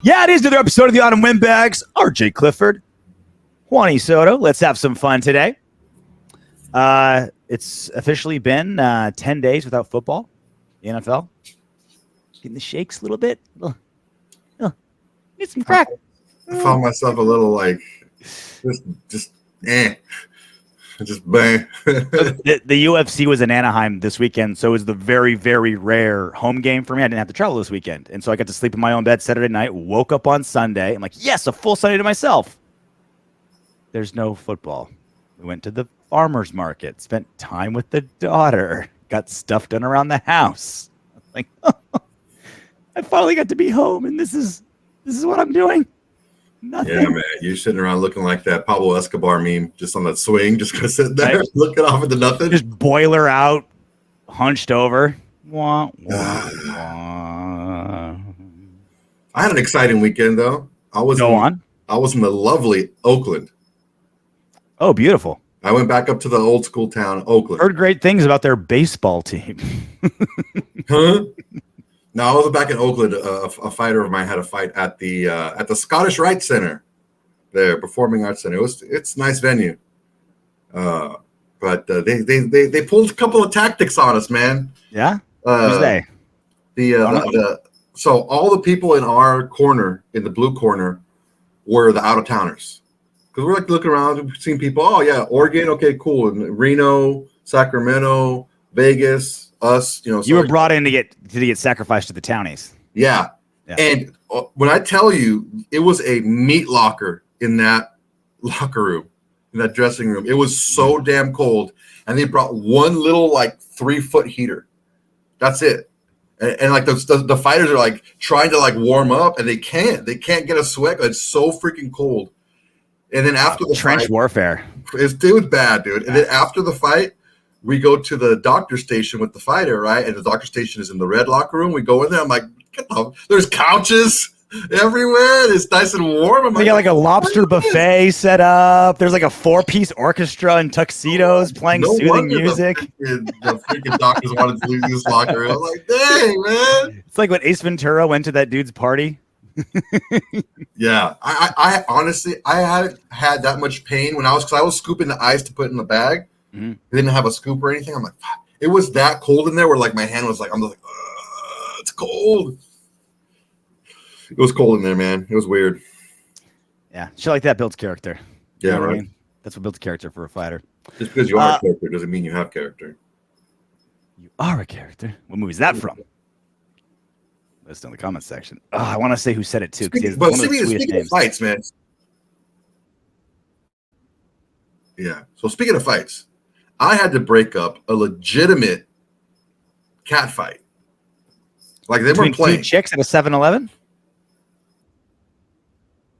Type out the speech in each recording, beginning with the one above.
Yeah, it is another episode of the Autumn Windbags. RJ Clifford, Juani Soto. Let's have some fun today. It's officially been 10 days without football. The NFL getting the shakes a little bit. Need some crack. I found myself a little like just bang. The UFC was in Anaheim this weekend, so it was the very, very rare home game for me. I didn't have to travel this weekend, and so I got to sleep in my own bed Saturday night, woke up on Sunday. I'm like, yes, a full Sunday to myself. There's no football. We went to the farmer's market, spent time with the daughter, got stuff done around the house. Like, I finally got to be home, and this is what I'm doing. Nothing. Yeah, man. You're sitting around looking like that Pablo Escobar meme, just on that swing, just gonna sit there right. looking off into nothing. Just boiler out, hunched over. Wah, wah, wah. I had an exciting weekend though. I was in the lovely Oakland. Oh, beautiful. I went back up to the old school town, Oakland. Heard great things about their baseball team. Huh? No, I was back in Oakland. A fighter of mine had a fight at the Scottish Rite Center, there, Performing Arts Center. It's a nice venue, but they pulled a couple of tactics on us, man. Yeah, who's they? So all the people in our corner, in the blue corner, were the out of towners, because we're like looking around, we've seen people. Oh yeah, Oregon, okay, cool. And Reno, Sacramento, Vegas. Us, you know, you were brought in to get sacrificed to the townies. Yeah. And when I tell you, it was a meat locker in that locker room, in that dressing room. It was so damn cold, and they brought one little like 3-foot heater. That's it. And like the fighters are like trying to like warm up, and they can't get a sweat. It's so freaking cold. And then after the trench fight, warfare, it was bad, dude. And then after the fight, we go to the doctor station with the fighter, right? And the doctor station is in the red locker room. We go in there. I'm like, there's couches everywhere. It's nice and warm. They got like a lobster buffet set up. There's like a 4-piece orchestra in tuxedos playing soothing music. The freaking doctors wanted to leave this locker room. I'm like, dang, man. It's like when Ace Ventura went to that dude's party. Yeah. I honestly, I haven't had that much pain because I was scooping the ice to put in the bag. Mm-hmm. They didn't have a scoop or anything. I'm like, fuck. It was that cold in there where like my hand was like, I'm like, it's cold. It was cold in there, man. It was weird. Yeah, shit like that builds character. Yeah, you know right. I mean? That's what builds character for a fighter. Just because you are a character doesn't mean you have character. You are a character. What movie is that from? List in the comments section. Oh, I want to say who said it too. Speaking of fights, man. Yeah. So speaking of fights, I had to break up a legitimate cat fight. Like they weren't playing. Two chicks at a 7-Eleven?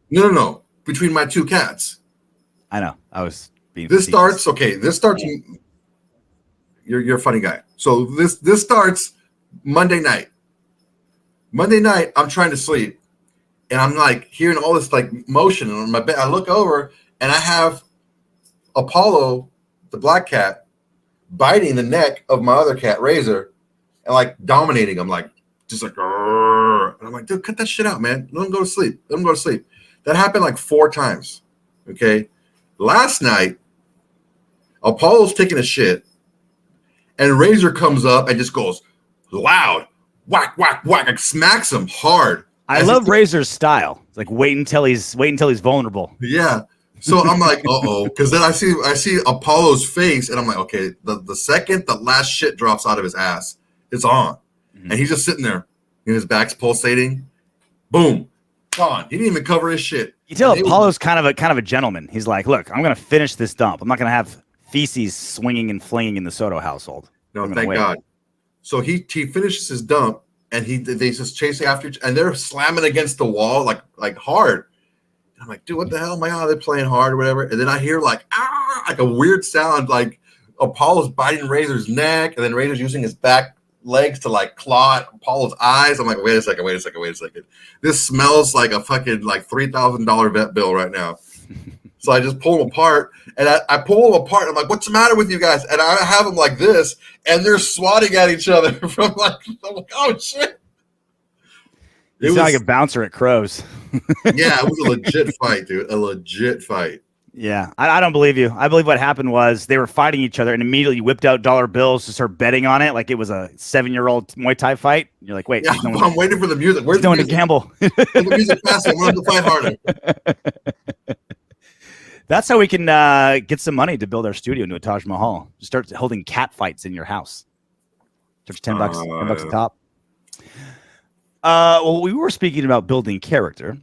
No. Between my two cats. I know. I was being. This starts. You're a funny guy. So this starts Monday night. Monday night, I'm trying to sleep, and I'm like hearing all this like motion on my bed. I look over, and I have Apollo, the black cat, biting the neck of my other cat, Razor, and like dominating him, like just like, and I'm like, dude, cut that shit out, man. Let him go to sleep. That happened like 4 times. Okay. Last night, Apollo's taking a shit, and Razor comes up and just goes loud, whack, whack, whack, like smacks him hard. I love Razor's style. It's like wait until he's vulnerable. Yeah. So I'm like, because then I see Apollo's face, and I'm like, okay, the second the last shit drops out of his ass, it's on, and he's just sitting there, and his back's pulsating. Boom, gone. He didn't even cover his shit. You tell Apollo's kind of a gentleman. He's like, look, I'm gonna finish this dump. I'm not gonna have feces swinging and flinging in the Soto household. No, thank God. So he finishes his dump, and they just chasing after, and they're slamming against the wall like hard. I'm like, dude, what the hell? My God, they're playing hard or whatever. And then I hear like a weird sound, like Apollo's biting Razor's neck, and then Razor's using his back legs to like claw at Apollo's eyes. I'm like, wait a second. This smells like a fucking like $3,000 vet bill right now. So I just pull them apart, and I pull them apart. And I'm like, what's the matter with you guys? And I have them like this, and they're swatting at each other from like, I'm like, oh shit. You sound like a bouncer at Crows. Yeah, it was a legit fight, dude. A legit fight. Yeah, I don't believe you. I believe what happened was they were fighting each other and immediately whipped out dollar bills to start betting on it like it was a 7-year-old Muay Thai fight. You're like, wait, yeah, I'm waiting for the music. Where's no the one to gamble? The music passing. I want to fight harder. That's how we can get some money to build our studio into a Taj Mahal. Just start holding cat fights in your house. Charge $10, $10 a top. Well, we were speaking about building character.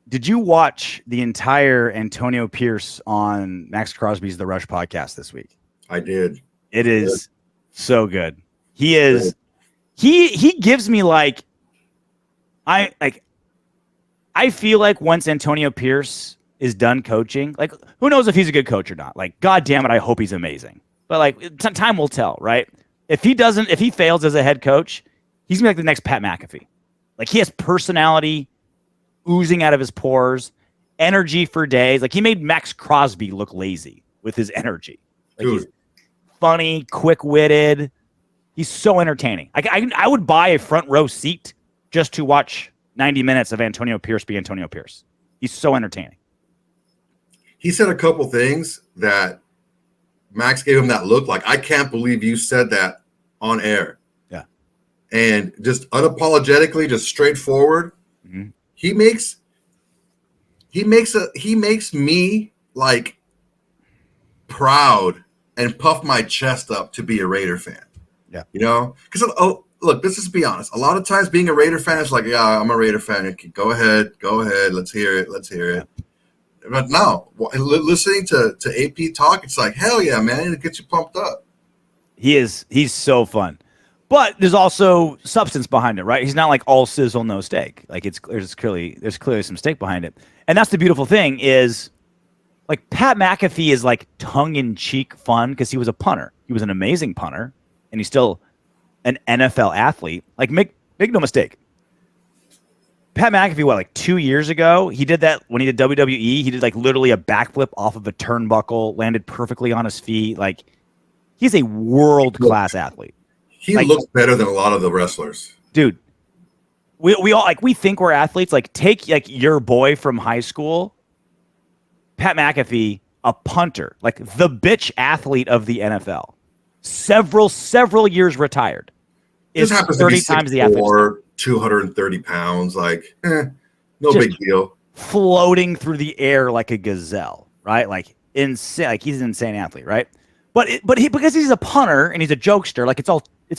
Did you watch the entire Antonio Pierce on Maxx Crosby's The Rush podcast this week? I did. It is so good. He is. He gives me like. I feel like once Antonio Pierce is done coaching, like who knows if he's a good coach or not? Like, God damn it, I hope he's amazing. But like, time will tell, right? If he fails as a head coach, he's gonna be like the next Pat McAfee. Like he has personality oozing out of his pores, energy for days. Like he made Maxx Crosby look lazy with his energy. Like he's funny, quick-witted. He's so entertaining. I would buy a front row seat just to watch 90 minutes of Antonio Pierce be Antonio Pierce. He's so entertaining. He said a couple things that Max gave him that look like, I can't believe you said that on air. Yeah. And just unapologetically, just straightforward. Mm-hmm. He makes me like proud and puff my chest up to be a Raider fan. Yeah. You know, because look, let's just be honest. A lot of times being a Raider fan is like, yeah, I'm a Raider fan. Go ahead. Let's hear it. Yeah. But no, listening to AP talk, it's like, hell yeah, man, it gets you pumped up. He's so fun. But there's also substance behind it, right? He's not like all sizzle, no steak. Like there's clearly some steak behind it. And that's the beautiful thing is like Pat McAfee is like tongue-in-cheek fun because he was a punter. He was an amazing punter, and he's still an NFL athlete. Like make no mistake. Pat McAfee, like 2 years ago, he did that when he did WWE. He did like literally a backflip off of a turnbuckle, landed perfectly on his feet. Like he's a world-class athlete. He looks better than a lot of the wrestlers. Dude, we all like we think we're athletes. Like take like your boy from high school, Pat McAfee, a punter, like the bitch athlete of the NFL. Several years retired. This happens 30 times the athlete. 230 pounds, like no just big deal. Floating through the air like a gazelle, right? Like insane. Like he's an insane athlete, right? But because he's a punter and he's a jokester, like it's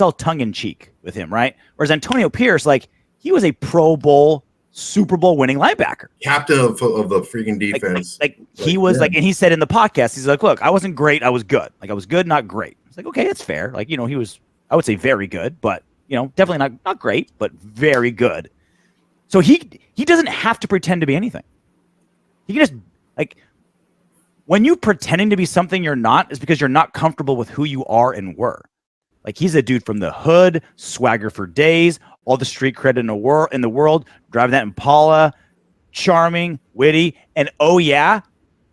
all tongue in cheek with him, right? Whereas Antonio Pierce, like he was a Pro Bowl, Super Bowl winning linebacker, captain of the freaking defense. Like he was like, and he said in the podcast, he's like, "Look, I wasn't great, I was good. Like I was good, not great." It's like, okay, that's fair. Like he was, I would say, very good, but definitely not great, but very good. So he doesn't have to pretend to be anything. He can just like. When you pretending to be something you're not is because you're not comfortable with who you are and were. Like he's a dude from the hood, swagger for days, all the street cred in the world, driving that Impala, charming, witty, and oh yeah,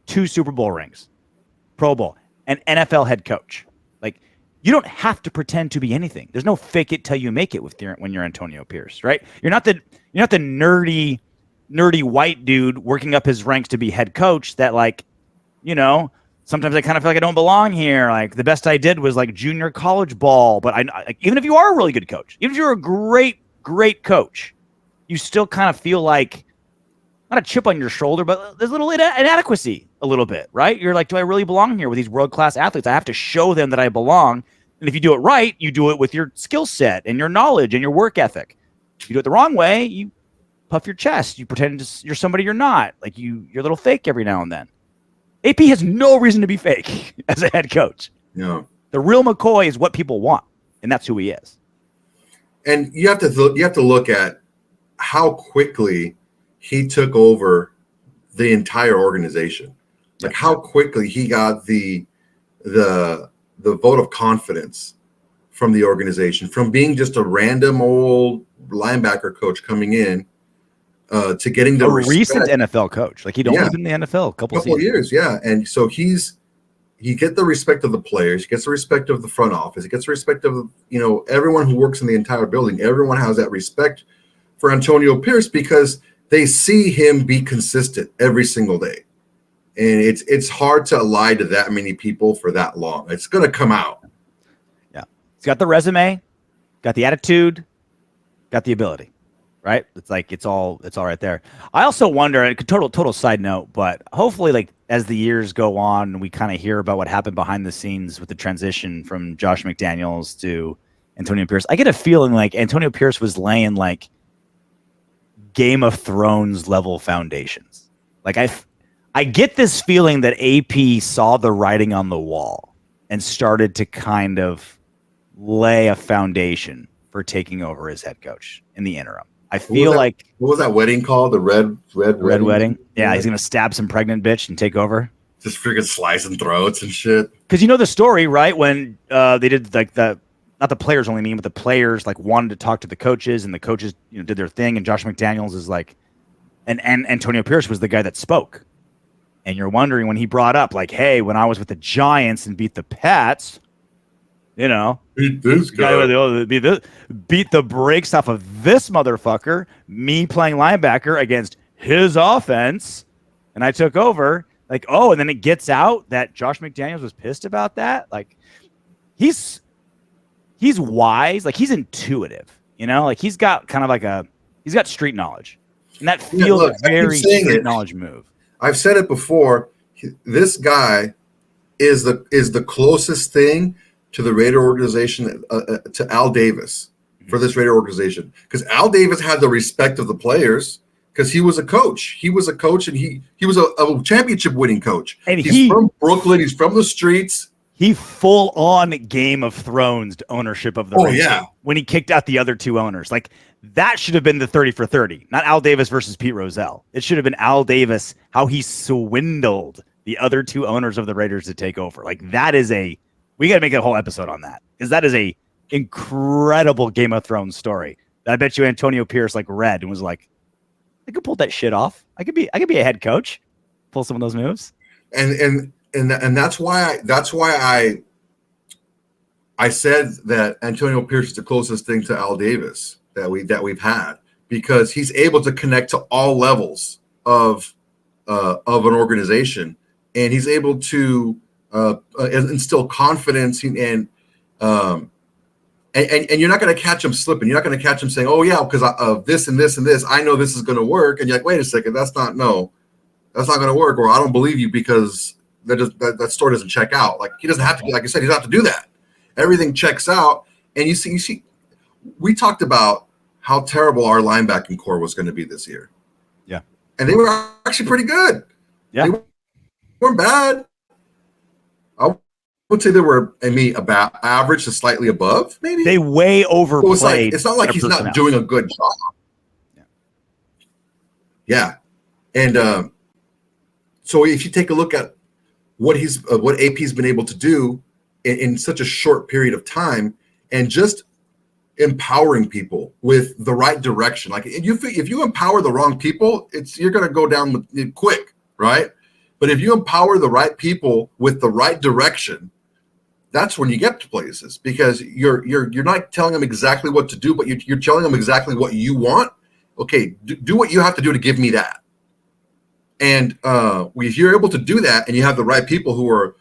2 Super Bowl rings, Pro Bowl, and NFL head coach. Like you don't have to pretend to be anything. There's no fake it till you make it when you're Antonio Pierce, right? You're not the nerdy white dude working up his ranks to be head coach that like. Sometimes I kind of feel like I don't belong here. Like the best I did was like junior college ball. But I even if you are a really good coach, even if you're a great coach, you still kind of feel like not a chip on your shoulder, but there's a little inadequacy a little bit, right? You're like, do I really belong here with these world-class athletes? I have to show them that I belong. And if you do it right, you do it with your skill set and your knowledge and your work ethic. If you do it the wrong way, you puff your chest. You pretend you're somebody you're not. Like you're a little fake every now and then. AP has no reason to be fake as a head coach. No, the real McCoy is what people want, and that's who he is. And you have to look at how quickly he took over the entire organization. Like how quickly he got the vote of confidence from the organization, from being just a random old linebacker coach coming in. To getting the recent NFL coach, like he'd only been in the NFL a couple of years, and so he gets the respect of the players, he gets the respect of the front office, he gets the respect of everyone who works in the entire building. Everyone has that respect for Antonio Pierce because they see him be consistent every single day. And it's hard to lie to that many people for that long. It's going to come out. Yeah. He's got the resume, got the attitude, got the ability, right? It's like, it's all right there. I also wonder, total side note, but hopefully like as the years go on, we kind of hear about what happened behind the scenes with the transition from Josh McDaniels to Antonio Pierce. I get a feeling like Antonio Pierce was laying like Game of Thrones level foundations. Like I get this feeling that AP saw the writing on the wall and started to kind of lay a foundation for taking over as head coach in the interim. I feel like what was that wedding called? The red wedding. Yeah, he's gonna stab some pregnant bitch and take over. Just freaking slicing throats and shit. Because you know the story, right? When they did like not the players only mean, but the players like wanted to talk to the coaches, and the coaches did their thing, and Josh McDaniels is like, and Antonio Pierce was the guy that spoke. And you're wondering when he brought up like, hey, when I was with the Giants and beat the Pats, beat this guy, beat the brakes off of this motherfucker, me playing linebacker against his offense, and I took over. Like, oh, and then it gets out that Josh McDaniels was pissed about that. Like, he's wise, like he's intuitive, like he's got kind of like he's got street knowledge, and that feels a very street knowledge move. I've said it before. This guy is the closest thing to the Raider organization, to Al Davis for this Raider organization, because Al Davis had the respect of the players because he was a coach. He was a coach, and he was a championship winning coach. And he's from Brooklyn. He's from the streets. He full on Game of Thrones ownership of the Raider when he kicked out the other two owners. Like that should have been the 30 for 30, not Al Davis versus Pete Rozelle. It should have been Al Davis, how he swindled the other two owners of the Raiders to take over. Like that is we got to make a whole episode on that, because that is a incredible Game of Thrones story. I bet you Antonio Pierce like read and was like, I could pull that shit off. I could be a head coach, pull some of those moves. And that's why I said that Antonio Pierce is the closest thing to Al Davis that we've had, because he's able to connect to all levels of an organization, and he's able to instill confidence and you're not going to catch him slipping. You're not going to catch him saying, "Oh yeah, because of this and this and this, I know this is going to work." And you're like, "Wait a second, that's not going to work," or "I don't believe you because that store doesn't check out." Like he doesn't have to, like you said, he doesn't have to do that. Everything checks out, and you see. We talked about how terrible our linebacking core was going to be this year. Yeah, and they were actually pretty good. Yeah, they weren't bad. I would say they were about average to slightly above. Maybe they way overplayed. So it's not like he's not doing a good job. Yeah. And so if you take a look at what AP's been able to do in such a short period of time, and just empowering people with the right direction. Like if you empower the wrong people, you're going to go down quick, right? But if you empower the right people with the right direction, that's when you get to places, because you're not telling them exactly what to do, but you're telling them exactly what you want. Okay, do what you have to do to give me that. And if you're able to do that, and you have the right people who are,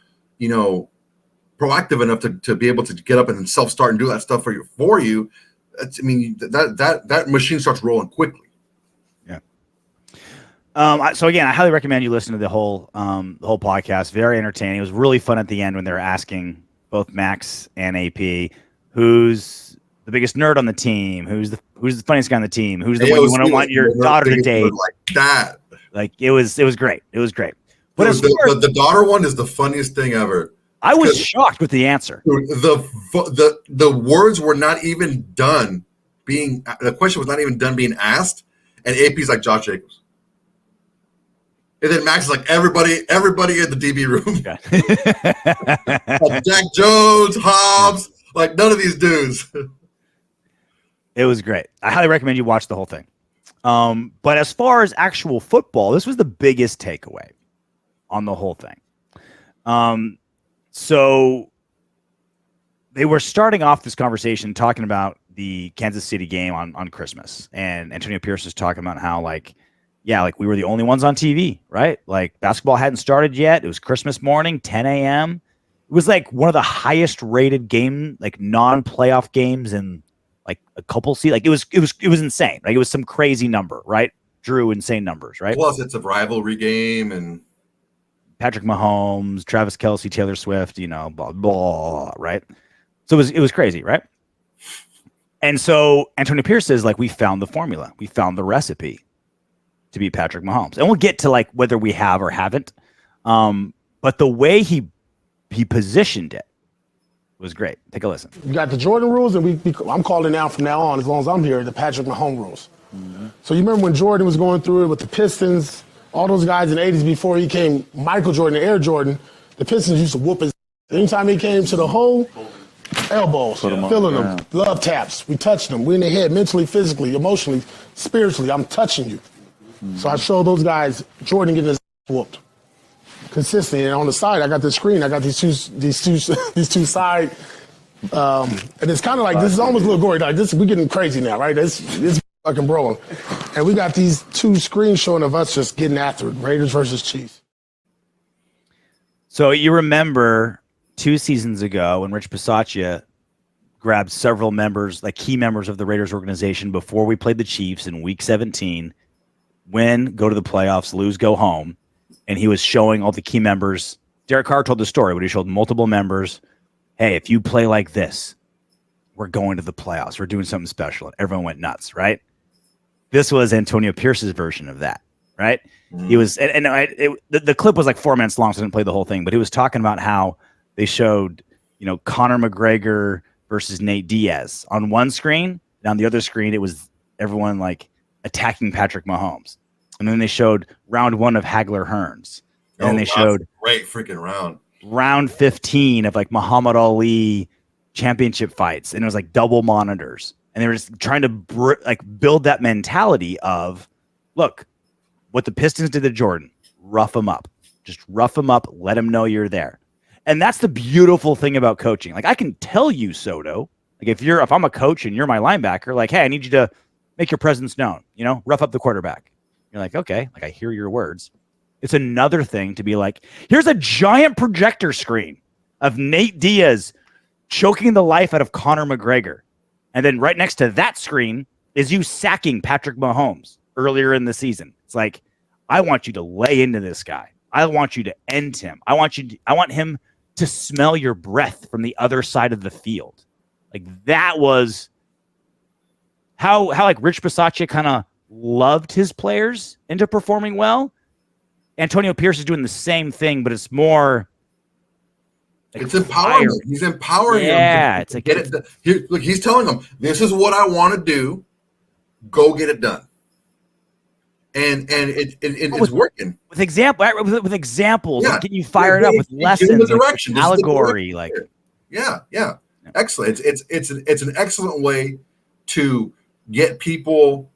proactive enough to be able to get up and self-start and do that stuff for you, that machine starts rolling quickly. Yeah. So again, I highly recommend you listen to the whole podcast. Very entertaining. It was really fun at the end when they were asking both Max and AP, who's the biggest nerd on the team, who's the funniest guy on the team, who's the one you want your daughter to date. Like that. Like it was great. It was great. But the daughter one is the funniest thing ever. I was shocked with the answer. The words were not even done the question was not even done being asked, and AP's like Josh Jacobs. And then Max is like everybody in the DB room. Okay. Like Jack Jones, Hobbs, like none of these dudes. It was great. I highly recommend you watch the whole thing. But as far as actual football, this was the biggest takeaway on the whole thing. So they were starting off this conversation talking about the Kansas City game on Christmas, and Antonio Pierce was talking about how like we were the only ones on TV, right? Like basketball hadn't started yet. It was Christmas morning, 10 a.m. It was like one of the highest rated game, like non-playoff games in like a couple seasons. Like it was insane. Like it was some crazy number, right? Drew insane numbers, right? Plus, it's a rivalry game, and Patrick Mahomes, Travis Kelce, Taylor Swift, blah, blah, right? So it was crazy, right? And so Antonio Pierce says, like, we found the formula. We found the recipe to beat Patrick Mahomes. And we'll get to, like, whether we have or haven't. But the way he positioned it was great. Take a listen. You got the Jordan rules, and I'm calling out from now on, as long as I'm here, the Patrick Mahomes rules. Mm-hmm. So you remember when Jordan was going through it with the Pistons, all those guys in the 80s before he came Michael Jordan and Air Jordan, the Pistons used to whoop his. Anytime he came to the hole, elbows, filling them, love taps. We touched them. We in the head, mentally, physically, emotionally, spiritually. I'm touching you. Mm-hmm. So I showed those guys Jordan getting his whooped consistently. And on the side, I got the screen. I got these two side. And it's kind of like this is almost a little gory. Like this, we getting crazy now, right? It's fucking brawling. And we got these two screens showing of us just getting after it. Raiders versus Chiefs. So you remember 2 seasons ago when Rich Bisaccia grabbed several members, like key members of the Raiders organization before we played the Chiefs in week 17, win, go to the playoffs, lose, go home. And he was showing all the key members. Derek Carr told the story, but he showed multiple members. Hey, if you play like this, we're going to the playoffs. We're doing something special. And everyone went nuts, right? This was Antonio Pierce's version of that, right? Mm-hmm. He was, the clip was like 4 minutes long, so I didn't play the whole thing, but he was talking about how they showed, Conor McGregor versus Nate Diaz on one screen. And on the other screen, it was everyone like attacking Patrick Mahomes. And then they showed round 1 of Hagler Hearns. And they showed great freaking round 15 of like Muhammad Ali championship fights. And it was like double monitors. And they were just trying to build that mentality of, look, what the Pistons did to Jordan, rough him up. Just rough him up, let him know you're there. And that's the beautiful thing about coaching. Like I can tell you, Soto, like if I'm a coach and you're my linebacker, like, hey, I need you to make your presence known, rough up the quarterback. You're like, okay, like I hear your words. It's another thing to be like, here's a giant projector screen of Nate Diaz choking the life out of Conor McGregor. And then right next to that screen is you sacking Patrick Mahomes earlier in the season. It's like, I want you to lay into this guy. I want you to end him. I want him to smell your breath from the other side of the field. Like that was how like Rich Bisaccia kind of loved his players into performing well. Antonio Pierce is doing the same thing, but it's more. Like it's empowerment. He's empowering him. Yeah, it's like get it done. Look, he's telling them, "This is what I want to do. Go get it done." And it's working with example, right? With examples, yeah. Getting you fired up with lessons, direction, allegory, like yeah. Excellent. It's an excellent way to get people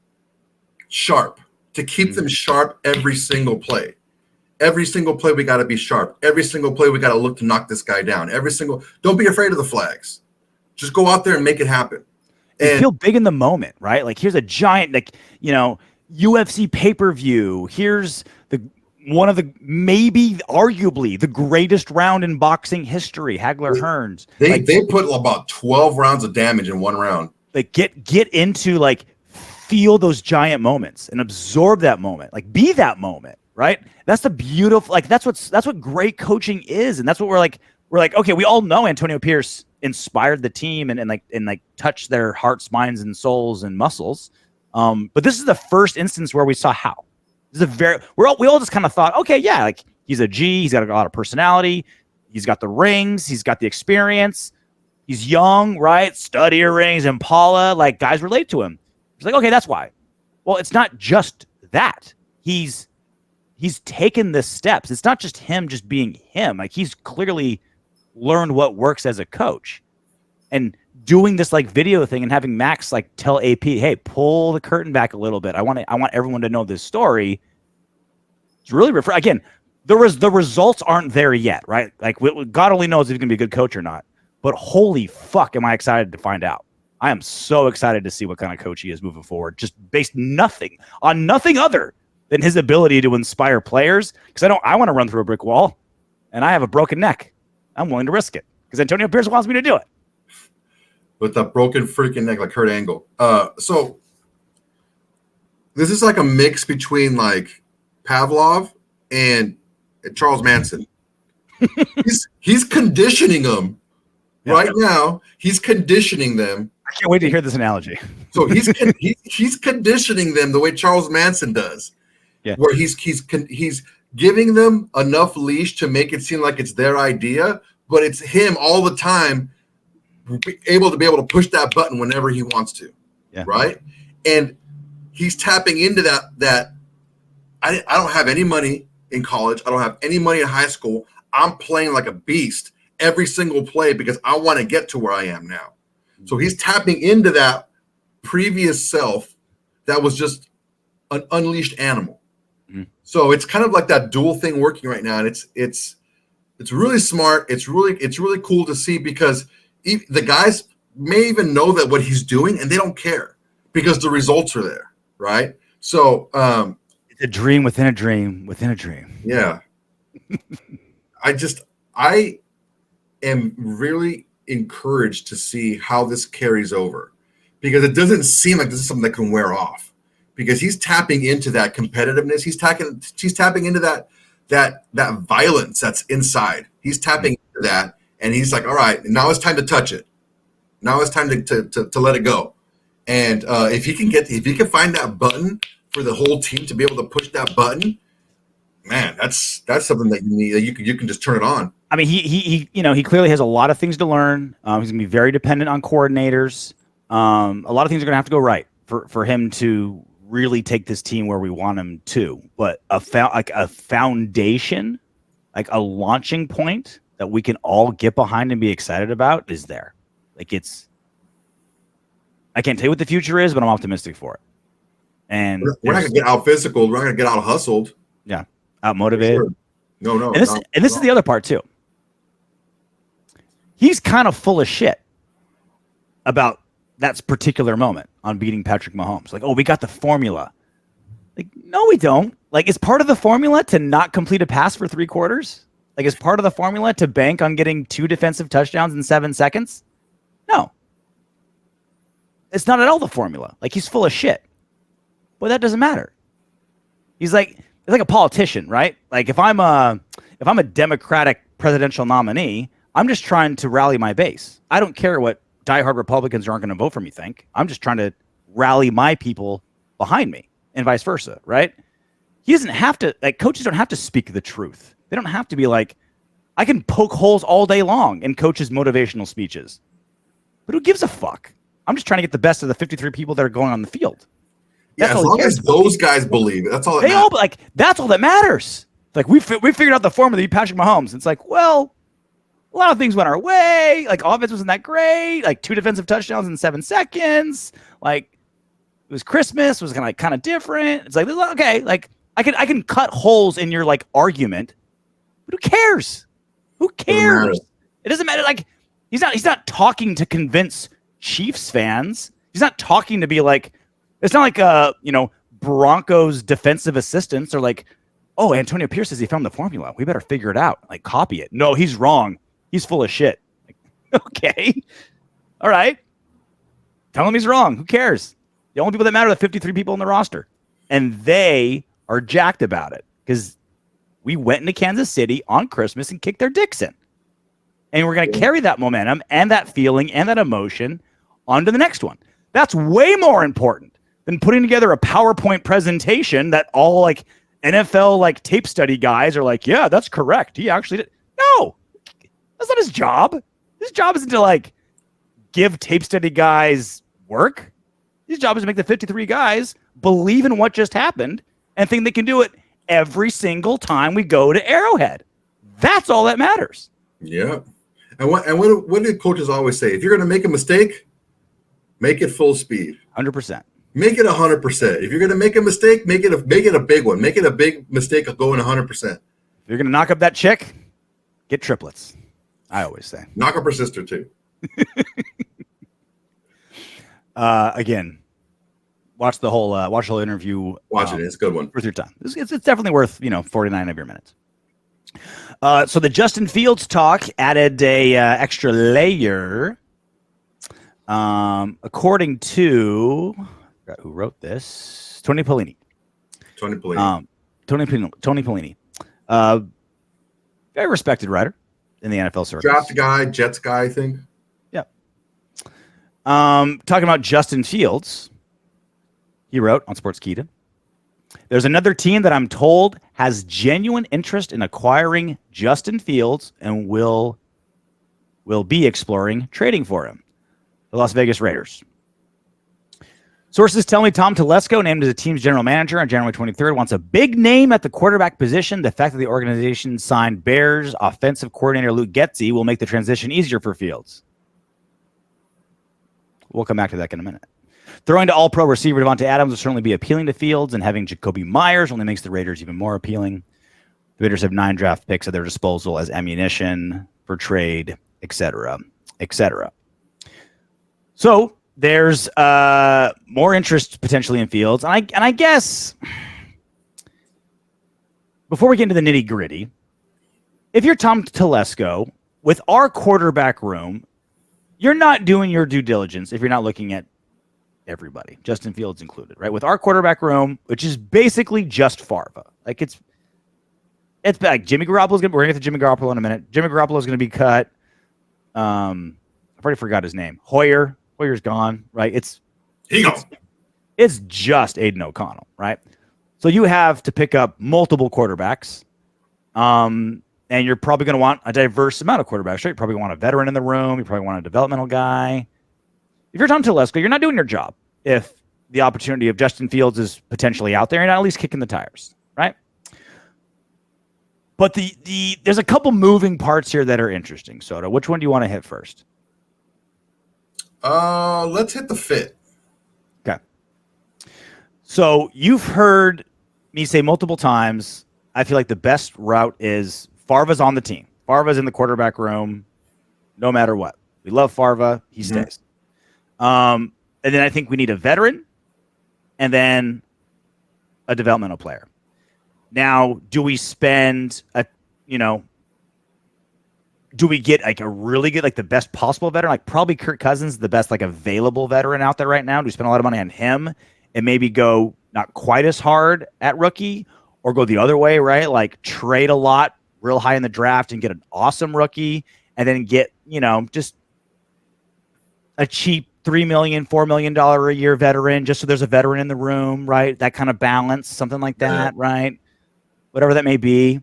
sharp, to keep them sharp every single play. Every single play, we got to be sharp. Every single play, we got to look to knock this guy down. Don't be afraid of the flags. Just go out there and make it happen. And feel big in the moment, right? Like here's a giant, UFC pay-per-view. Here's one of the arguably the greatest round in boxing history. Hagler Hearns. They put about 12 rounds of damage in one round. Like get into feel those giant moments and absorb that moment. Like be that moment. Right. That's the beautiful, that's what great coaching is. And that's what we're like, okay, we all know Antonio Pierce inspired the team and touched their hearts, minds, and souls and muscles. But this is the first instance where we saw how. This is we all just kind of thought, okay, yeah, he's a G, he's got a lot of personality, he's got the rings, he's got the experience, he's young, right? Stud earrings, Impala, guys relate to him. It's like, okay, that's why. Well, it's not just that. He's taken the steps. It's not just him just being him. He's clearly learned what works as a coach. And doing this video thing and having Max tell AP, hey, pull the curtain back a little bit. I want everyone to know this story. It's really again, the results aren't there yet, right? God only knows if he's gonna be a good coach or not. But holy fuck, am I excited to find out. I am so excited to see what kind of coach he is moving forward, just based on nothing other than his ability to inspire players. Because I want to run through a brick wall, and I have a broken neck. I'm willing to risk it because Antonio Pierce wants me to do it. With that broken freaking neck like Kurt Angle. So this is like a mix between like Pavlov and Charles Manson. he's conditioning them right now. He's conditioning them. I can't wait to hear this analogy. So he's conditioning them the way Charles Manson does, where he's giving them enough leash to make it seem like it's their idea, but it's him all the time able to push that button whenever he wants to, right? And he's tapping into that. I don't have any money in college. I don't have any money in high school. I'm playing like a beast every single play because I want to get to where I am now. So he's tapping into that previous self that was just an unleashed animal. Mm-hmm. So it's kind of like that dual thing working right now, and it's really smart. It's really cool to see because the guys may even know that what he's doing, and they don't care because the results are there, right? So it's a dream within a dream within a dream. Yeah. I am really encouraged to see how this carries over because it doesn't seem like this is something that can wear off because he's tapping into that competitiveness. He's tapping into that violence that's inside. He's tapping into that, and he's like, all right, now it's time to touch it. Now it's time to let it go. And if he can find that button for the whole team to be able to push that button, man, that's something that you need. That you can just turn it on. I mean, he clearly has a lot of things to learn. He's gonna be very dependent on coordinators. A lot of things are gonna have to go right for him to really take this team where we want him to. But a foundation, like a launching point that we can all get behind and be excited about is there. Like I can't tell you what the future is, but I'm optimistic for it. And we're not gonna get out physical. We're not gonna get out hustled. Yeah, out motivated. Sure. No. And this is the other part too. He's kind of full of shit about that particular moment on beating Patrick Mahomes. Like, oh, we got the formula. Like, no, we don't. Like, is part of the formula to not complete a pass for 3 quarters? Like, is part of the formula to bank on getting 2 defensive touchdowns in 7 seconds? No. It's not at all the formula. Like, he's full of shit. But that doesn't matter. He's like a politician, right? Like, if I'm a Democratic presidential nominee, I'm just trying to rally my base. I don't care what diehard Republicans who aren't going to vote for me think. I'm just trying to rally my people behind me and vice versa, right? He doesn't have to, like, coaches don't have to speak the truth. They don't have to be like, I can poke holes all day long in coaches' motivational speeches. But who gives a fuck? I'm just trying to get the best of the 53 people that are going on the field. That's as long as those guys believe it. That's all that matters. That's all that matters. Like, we figured out the formula to beat Patrick Mahomes. It's like, well, a lot of things went our way. Like, offense wasn't that great. Like, 2 defensive touchdowns in 7 seconds. Like, it was Christmas. It was kind of different. It's like, okay, like, I can cut holes in your, like, argument. But who cares? Who cares? It doesn't matter. Like, he's not talking to convince Chiefs fans. He's not talking to be like, it's not like, Broncos defensive assistants are like, oh, Antonio Pierce says he found the formula. We better figure it out. Like, copy it. No, he's wrong. He's full of shit. Like, okay. All right. Tell him he's wrong. Who cares? The only people that matter are the 53 people in the roster. And they are jacked about it because we went into Kansas City on Christmas and kicked their dicks in. And we're going to carry that momentum and that feeling and that emotion onto the next one. That's way more important than putting together a PowerPoint presentation that all like NFL like tape study guys are like, yeah, that's correct. He actually did. No, that's not his job. His job isn't to like give tape study guys work. His job is to make the 53 guys believe in what just happened and think they can do it every single time we go to Arrowhead. That's all that matters. Yeah. And what did coaches always say? If you're going to make a mistake, make it full speed. 100%. Make it 100%. If you're going to make a mistake, make it a big one. Make it a big mistake of going 100%. If you're going to knock up that chick, get triplets. I always say. Knock up her sister too. Again, watch the whole interview. Watch it. It's a good one. Worth your time. It's definitely worth 49 of your minutes. So the Justin Fields talk added a extra layer. According to who wrote this, Tony Pelini. Tony Pelini. Very respected writer in the NFL circuit. Draft guy, Jets guy, I think. Yeah. Talking about Justin Fields, he wrote on Sportskeeda, there's another team that I'm told has genuine interest in acquiring Justin Fields and will be exploring trading for him. The Las Vegas Raiders. Sources tell me Tom Telesco, named as the team's general manager on January 23rd, wants a big name at the quarterback position. The fact that the organization signed Bears offensive coordinator Luke Getsy will make the transition easier for Fields. We'll come back to that in a minute. Throwing to all-pro receiver Devontae Adams will certainly be appealing to Fields, and having Jacoby Myers only makes the Raiders even more appealing. The Raiders have 9 draft picks at their disposal as ammunition for trade, etc., etc. So there's more interest potentially in Fields, and I guess before we get into the nitty gritty, if you're Tom Telesco with our quarterback room, you're not doing your due diligence if you're not looking at everybody, Justin Fields included, right? With our quarterback room, which is basically just Farva, like it's like Jimmy Garoppolo's we're gonna get to Jimmy Garoppolo in a minute. Jimmy Garoppolo is gonna be cut. I've already forgot his name. Hoyer's gone, right? It's just Aidan O'Connell, right? So you have to pick up multiple quarterbacks, and you're probably going to want a diverse amount of quarterbacks, right? You're probably going to want a veteran in the room. You probably want a developmental guy. If you're Tom Telesco, you're not doing your job if the opportunity of Justin Fields is potentially out there. You're not at least kicking the tires, right? But there's a couple moving parts here that are interesting. Soto, which one do you want to hit first? Let's hit the fit. Okay. So you've heard me say multiple times, I feel like the best route is Farva's on the team. Farva's in the quarterback room, no matter what. We love Farva. He stays. And then I think we need a veteran and then a developmental player. Now, do we spend do we get like a really good, like the best possible veteran? Like probably Kirk Cousins, the best like available veteran out there right now. Do we spend a lot of money on him and maybe go not quite as hard at rookie, or go the other way, right? Like trade a lot real high in the draft and get an awesome rookie and then get, just a cheap $3 million, $4 million a year veteran, just so there's a veteran in the room, right? That kind of balance, something like that, right? Whatever that may be.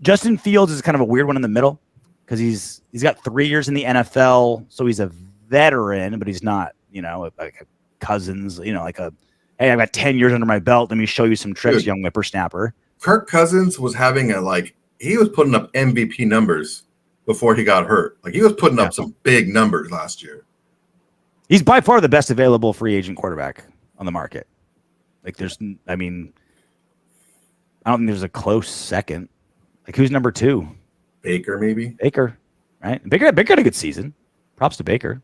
Justin Fields is kind of a weird one in the middle because he's got 3 years in the NFL, so he's a veteran, but he's not, like a Cousins, like a, hey, I've got 10 years under my belt. Let me show you some tricks, young whippersnapper. Kirk Cousins was having he was putting up MVP numbers before he got hurt. Like he was putting up some big numbers last year. He's by far the best available free agent quarterback on the market. Like I don't think there's a close second. Like who's number 2? Baker, maybe. Baker, right? Baker had a good season. Props to Baker.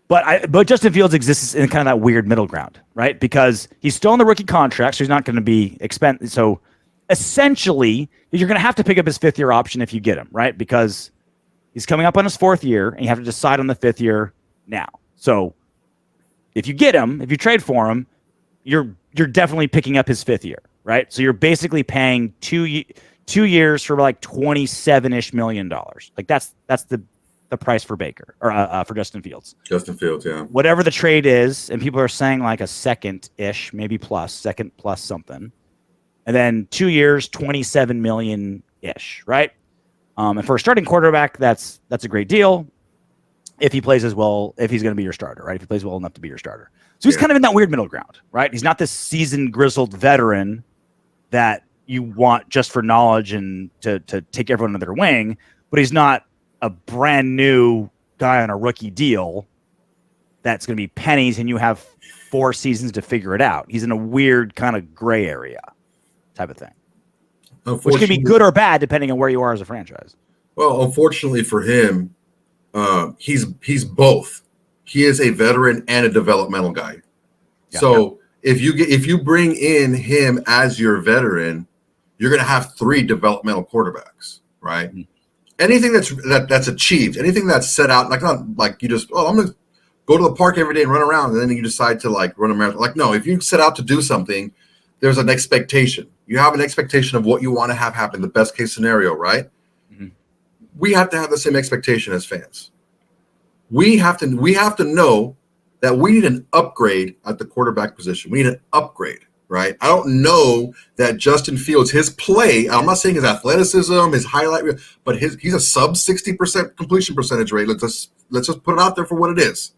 But Justin Fields exists in kind of that weird middle ground, right? Because he's still on the rookie contract, so he's not going to be expensive. So essentially, you're going to have to pick up his 5th year option if you get him, right? Because he's coming up on his 4th year, and you have to decide on the 5th year now. So if you get him, if you trade for him, you're definitely picking up his 5th year, right? So you're basically paying 2 years for like $27-ish million. Like that's the price for Baker or for Justin Fields. Justin Fields, yeah. Whatever the trade is, and people are saying like a second-ish, maybe second plus something, and then 2 years, $27 million-ish, right? And for a starting quarterback, that's a great deal. If he plays as well, if he's going to be your starter, right? If he plays well enough to be your starter. So he's kind of in that weird middle ground, right? He's not this seasoned, grizzled veteran that you want just for knowledge and to take everyone under their wing, but he's not a brand new guy on a rookie deal that's going to be pennies and you have 4 seasons to figure it out. He's in a weird kind of gray area type of thing, which can be good or bad depending on where you are as a franchise. Well, unfortunately for him, he's both. he is a veteran and a developmental guy. Yeah. So if you bring in him as your veteran, you're going to have 3 developmental quarterbacks, right? Mm-hmm. Anything that's achieved, anything that's set out, like not like you just, I'm going to go to the park every day and run around, and then you decide to like run a marathon. Like, no, if you set out to do something, there's an expectation. You have an expectation of what you want to have happen, the best case scenario, right? Mm-hmm. We have to have the same expectation as fans. We have to know that we need an upgrade at the quarterback position. We need an upgrade, right? I don't know that Justin Fields, his play, I'm not saying his athleticism, his highlight, but he's a sub 60% completion percentage rate. Let's just put it out there for what it is.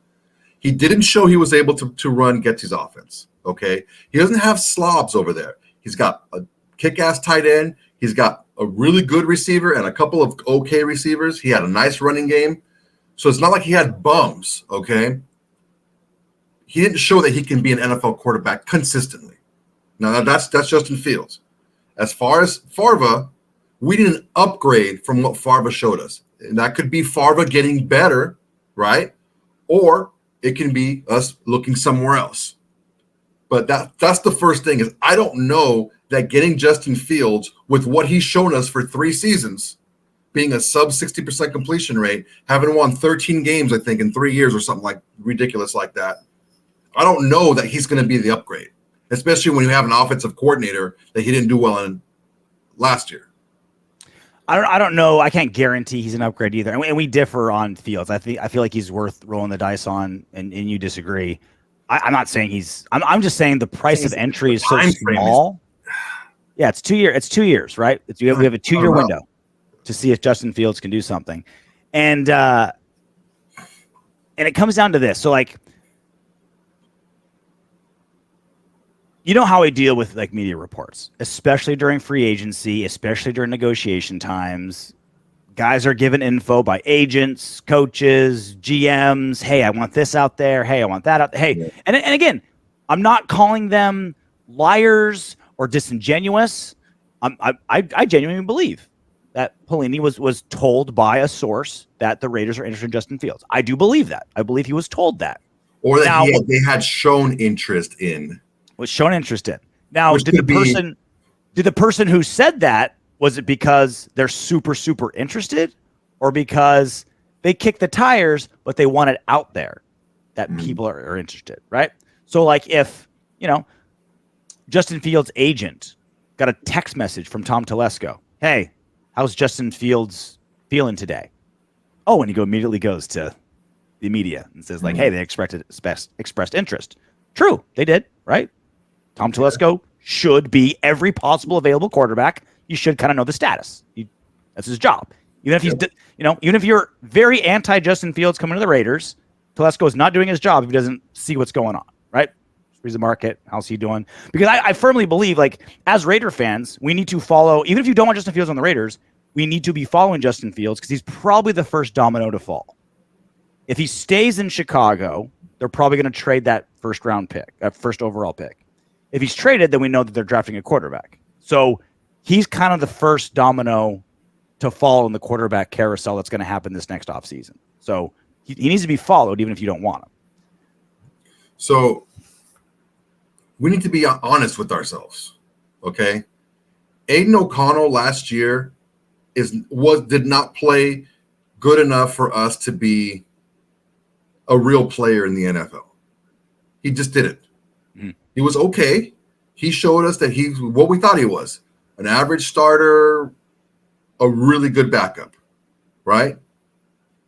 He didn't show he was able to run Getsy's offense, okay? He doesn't have slobs over there. He's got a kick-ass tight end. He's got a really good receiver and a couple of okay receivers. He had a nice running game. So it's not like he had bums, okay? He didn't show that he can be an NFL quarterback consistently. Now, that's Justin Fields. As far as Favre, we need an upgrade from what Favre showed us. And that could be Favre getting better, right? Or it can be us looking somewhere else. But that's the first thing is I don't know that getting Justin Fields with what he's shown us for 3 seasons, being a sub 60% completion rate, having won 13 games, I think, in 3 years or something like ridiculous like that. I don't know that he's going to be the upgrade, especially when you have an offensive coordinator that he didn't do well in last year. I don't know. I can't guarantee he's an upgrade either. And we differ on Fields. I feel like he's worth rolling the dice on, and you disagree. I'm not saying he's. I'm just saying the price of entry is so small. Yeah, it's 2 years. It's 2 years, right? We have a 2-year window to see if Justin Fields can do something, and it comes down to this. So like, you know how I deal with like media reports, especially during free agency, especially during negotiation times. Guys are given info by agents, coaches, GMs. Hey, I want this out there. Hey, I want that out there. Hey, yeah. And again, I'm not calling them liars or disingenuous. I genuinely believe that Pelini was told by a source that the Raiders are interested in Justin Fields. I do believe that. I believe he was told that. Or that they had shown interest in. Was shown interest in. Now, did the person who said that, was it because they're super, super interested, or because they kicked the tires, but they want it out there that people are interested, right? So like if, Justin Fields' agent got a text message from Tom Telesco, hey, how's Justin Fields feeling today? Oh, and he immediately goes to the media and says like, hey, they expressed interest. True, they did, right? Tom Telesco should be every possible available quarterback. You should kind of know the status. That's his job. Even if he's, even if you're very anti Justin Fields coming to the Raiders, Telesco is not doing his job if he doesn't see what's going on, right? Reads the market. How's he doing? Because I firmly believe, like, as Raider fans, we need to follow. Even if you don't want Justin Fields on the Raiders, we need to be following Justin Fields because he's probably the first domino to fall. If he stays in Chicago, they're probably going to trade that first overall pick. If he's traded, then we know that they're drafting a quarterback. So he's kind of the first domino to fall in the quarterback carousel that's going to happen this next offseason. So he needs to be followed, even if you don't want him. So we need to be honest with ourselves, okay? Aidan O'Connell last year did not play good enough for us to be a real player in the NFL. He just didn't. He was okay. He showed us that he's what we thought he was, an average starter, a really good backup, right?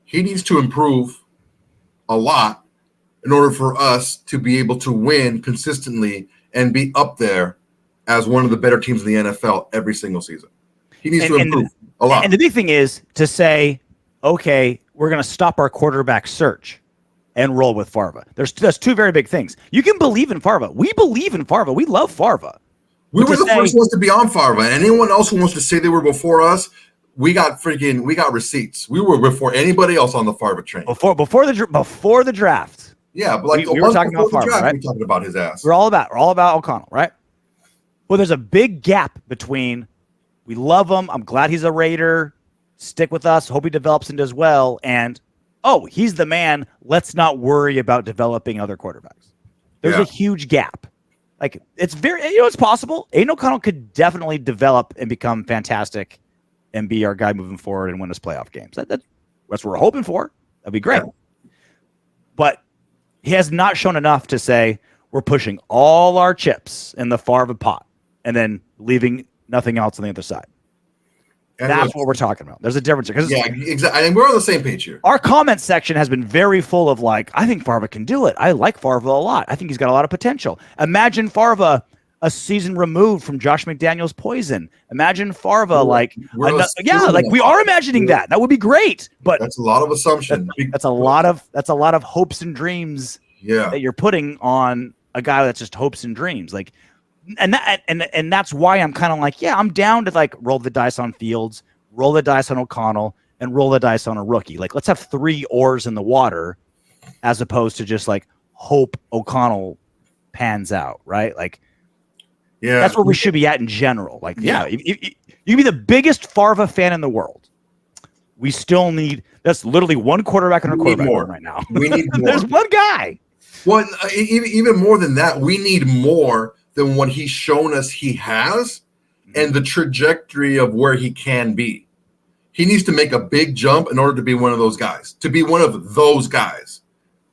He needs to improve a lot in order for us to be able to win consistently and be up there as one of the better teams in the NFL every single season. He needs to improve a lot. And the big thing is to say, okay, we're going to stop our quarterback search and roll with Favre. There's 2 very big things. You can believe in Favre. We believe in Favre. We love Favre. We were the first ones to be on Favre, and anyone else who wants to say they were before us, we got receipts. We were before anybody else on the Favre train. Before the draft. Yeah, but like we were talking about Favre, right? We were talking about his ass. We're all about O'Connell, right? Well, there's a big gap between we love him, I'm glad he's a Raider, stick with us, hope he develops and does well, and oh, he's the man. Let's not worry about developing other quarterbacks. There's a huge gap. Like, it's very, it's possible. Aidan O'Connell could definitely develop and become fantastic and be our guy moving forward and win us playoff games. That's what we're hoping for. That'd be great. Yeah. But he has not shown enough to say we're pushing all our chips in the Favre pot and then leaving nothing else on the other side. And that's what we're talking about. There's a difference. Yeah, exactly. And we're on the same page here. Our comment section has been very full of like, I think Favre can do it. I like Favre a lot. I think he's got a lot of potential. Imagine Favre a season removed from Josh McDaniels' poison. Imagine Favre like we are imagining that. That would be great. But that's a lot of assumption. That's a lot of hopes and dreams that you're putting on a guy that's just hopes and dreams. Like, and that's why I'm kind of like, yeah, I'm down to like roll the dice on Fields, roll the dice on O'Connell, and roll the dice on a rookie. Like, let's have 3 oars in the water as opposed to just like hope O'Connell pans out, right? Like, yeah, that's where we should be at in general. Like, you can be the biggest Favre fan in the world. We still need, that's literally one quarterback in our quarterback room right now. We need more. There's one guy. Well, even more than that, we need more than what he's shown us he has and the trajectory of where he can be. He needs to make a big jump in order to be one of those guys,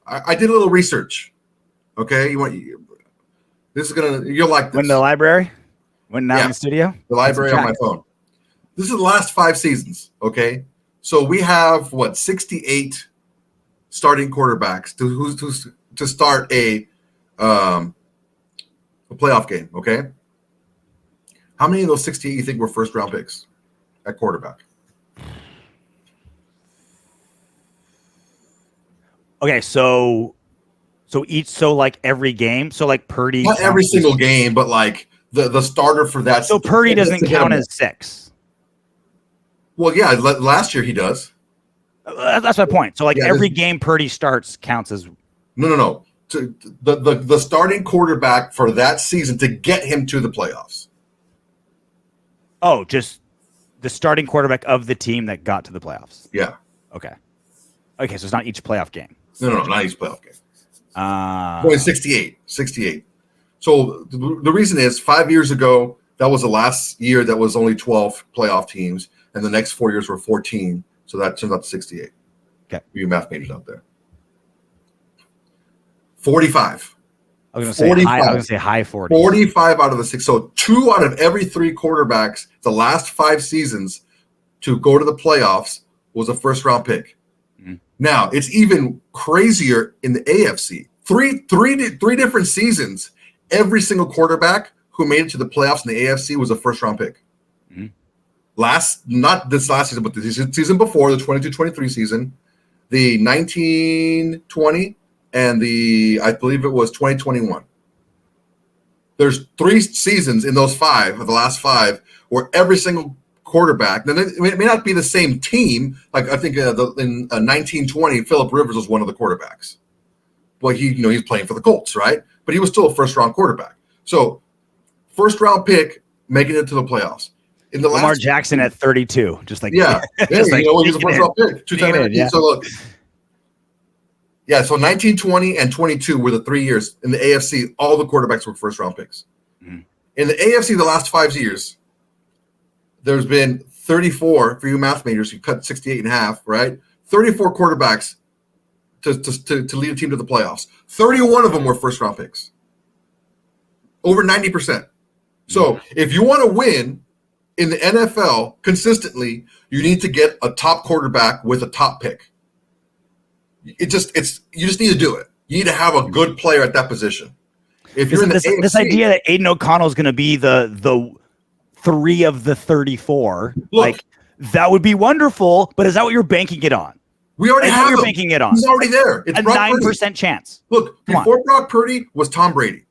I did a little research. Okay. You'll like this. When the library? When now in the studio? The library on my phone. This is the last 5 seasons. Okay. So we have 68 starting quarterbacks to start a playoff game, okay? How many of those 68 you think were first round picks at quarterback? Okay, so like every game, so like Purdy. Not every single game, but like the starter for that. So Purdy doesn't count as 6. Well, yeah, last year he does. That's my point. So like every game Purdy starts counts as. No. The starting quarterback for that season to get him to the playoffs. Oh, just the starting quarterback of the team that got to the playoffs. Yeah. Okay, so it's not each playoff game. No, not each playoff game. 68. So the reason is 5 years ago, that was the last year that was only 12 playoff teams, and the next 4 years were 14. So that turns out to 68. Okay. You math majors out there. 45. I was going to say high 40. 45 out of the 6. So 2 out of every 3 quarterbacks the last 5 seasons to go to the playoffs was a first round pick. Mm-hmm. Now, it's even crazier in the AFC. Three different seasons, every single quarterback who made it to the playoffs in the AFC was a first round pick. Mm-hmm. Not this last season, but the season before, the 22-23 season, the 19-20 and I believe it was 2021. There's 3 seasons in those 5 of the last 5 where every single quarterback. Now, it may not be the same team. Like I think in 1920, Phillip Rivers was one of the quarterbacks. Well, he's playing for the Colts, right? But he was still a first-round quarterback. So, first-round pick making it to the playoffs. In the Lamar Jackson at 32, just like he was a first-round pick. 2-time MVP. So look. Yeah, so 19, 20, and 22 were the 3 years in the AFC. All the quarterbacks were first-round picks. Mm-hmm. In the AFC, the last 5 years, there's been 34 for you math majors. You cut 68 in half, right? 34 quarterbacks to lead a team to the playoffs. 31 of them were first-round picks. Over 90%. So if you want to win in the NFL consistently, you need to get a top quarterback with a top pick. You just need to do it. You need to have a good player at that position. If you're in the AFC, this idea that Aidan O'Connell is going to be the 3 of the 34, like that would be wonderful. But is that what you're banking it on? We already have you're banking it on. He's already there. It's a 9% chance. Look, before Brock Purdy was Tom Brady.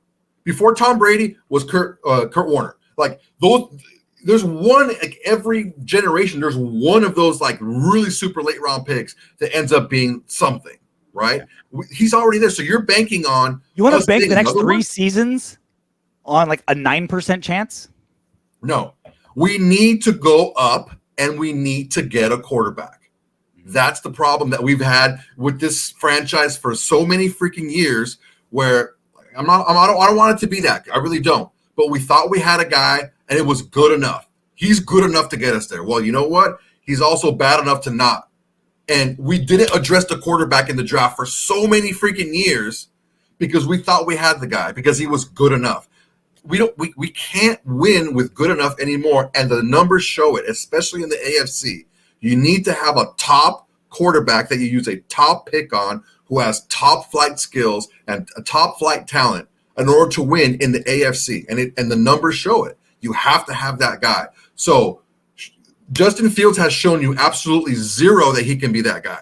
Before Tom Brady was Kurt Warner. Like those. There's one, like every generation, there's one of those like really super late round picks that ends up being something, right? Yeah. He's already there. So you're banking on. You want to bank the next 3 seasons on like a 9% chance? No. We need to go up and we need to get a quarterback. That's the problem that we've had with this franchise for so many freaking years. Where I don't want it to be that. I really don't. But we thought we had a guy, and it was good enough. He's good enough to get us there. Well, you know what? He's also bad enough to not. And we didn't address the quarterback in the draft for so many freaking years because we thought we had the guy because he was good enough. We can't win with good enough anymore, and the numbers show it, especially in the AFC. You need to have a top quarterback that you use a top pick on who has top flight skills and a top flight talent in order to win in the AFC. And the numbers show it. You have to have that guy. So Justin Fields has shown you absolutely zero that he can be that guy.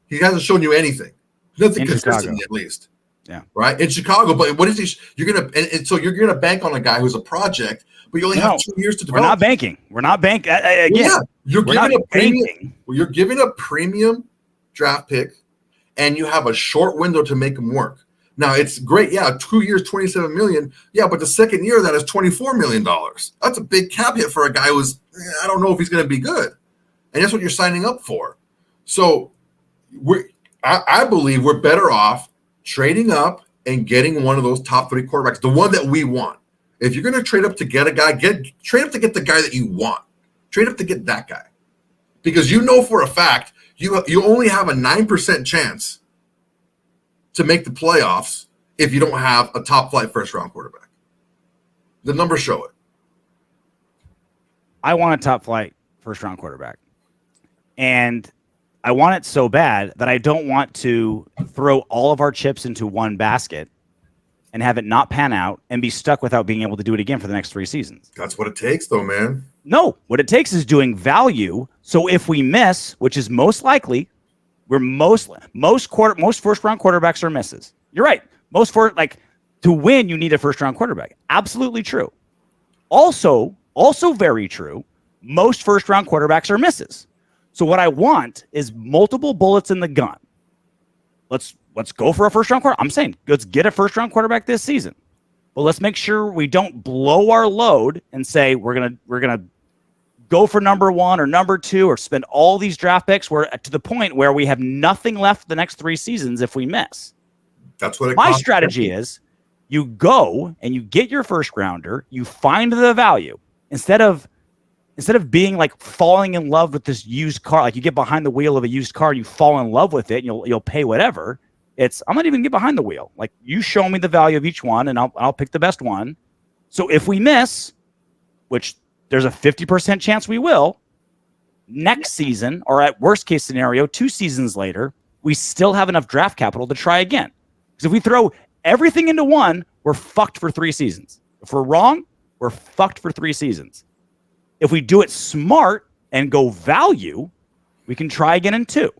He hasn't shown you anything. Nothing consistently, at least. Yeah. Right? In Chicago. But what is he? So you're gonna bank on a guy who's a project, but you only have 2 years to develop. We're not banking. We're not banking. Again, yeah. You're giving a premium draft pick, and you have a short window to make them work. Now it's great, yeah. 2 years, $27 million, yeah. But the second year of that is $24 million. That's a big cap hit for a guy who's I don't know if he's going to be good, and that's what you're signing up for. So I believe we're better off trading up and getting one of those top 3 quarterbacks, the one that we want. If you're going to trade up to get a guy, trade up to get the guy that you want. Trade up to get that guy, because you know for a fact you only have a 9% chance to make the playoffs if you don't have a top flight first round quarterback. The numbers show it. I want a top flight first round quarterback. And I want it so bad that I don't want to throw all of our chips into one basket and have it not pan out and be stuck without being able to do it again for the next 3 seasons. That's what it takes, though, man. No, what it takes is doing value. So if we miss, which is most likely, most first round quarterbacks are misses. You're right. To win, you need a first round quarterback. Absolutely true. Also very true. Most first round quarterbacks are misses. So what I want is multiple bullets in the gun. Let's go for a first round quarterback. I'm saying let's get a first round quarterback this season. But let's make sure we don't blow our load and say we're gonna go for number 1 or number 2 or spend all these draft picks to the point where we have nothing left the next 3 seasons if we miss. That's what my strategy is. You go and you get your first rounder, you find the value instead of being like falling in love with this used car. Like you get behind the wheel of a used car, you fall in love with it, and you'll pay whatever. I'm not even get behind the wheel. Like you show me the value of each one, and I'll pick the best one. So if we miss, which there's a 50% chance we will, next season, or at worst case scenario, 2 seasons later, we still have enough draft capital to try again. Because if we throw everything into one, we're fucked for 3 seasons. If we're wrong, we're fucked for 3 seasons. If we do it smart and go value, we can try again in 2.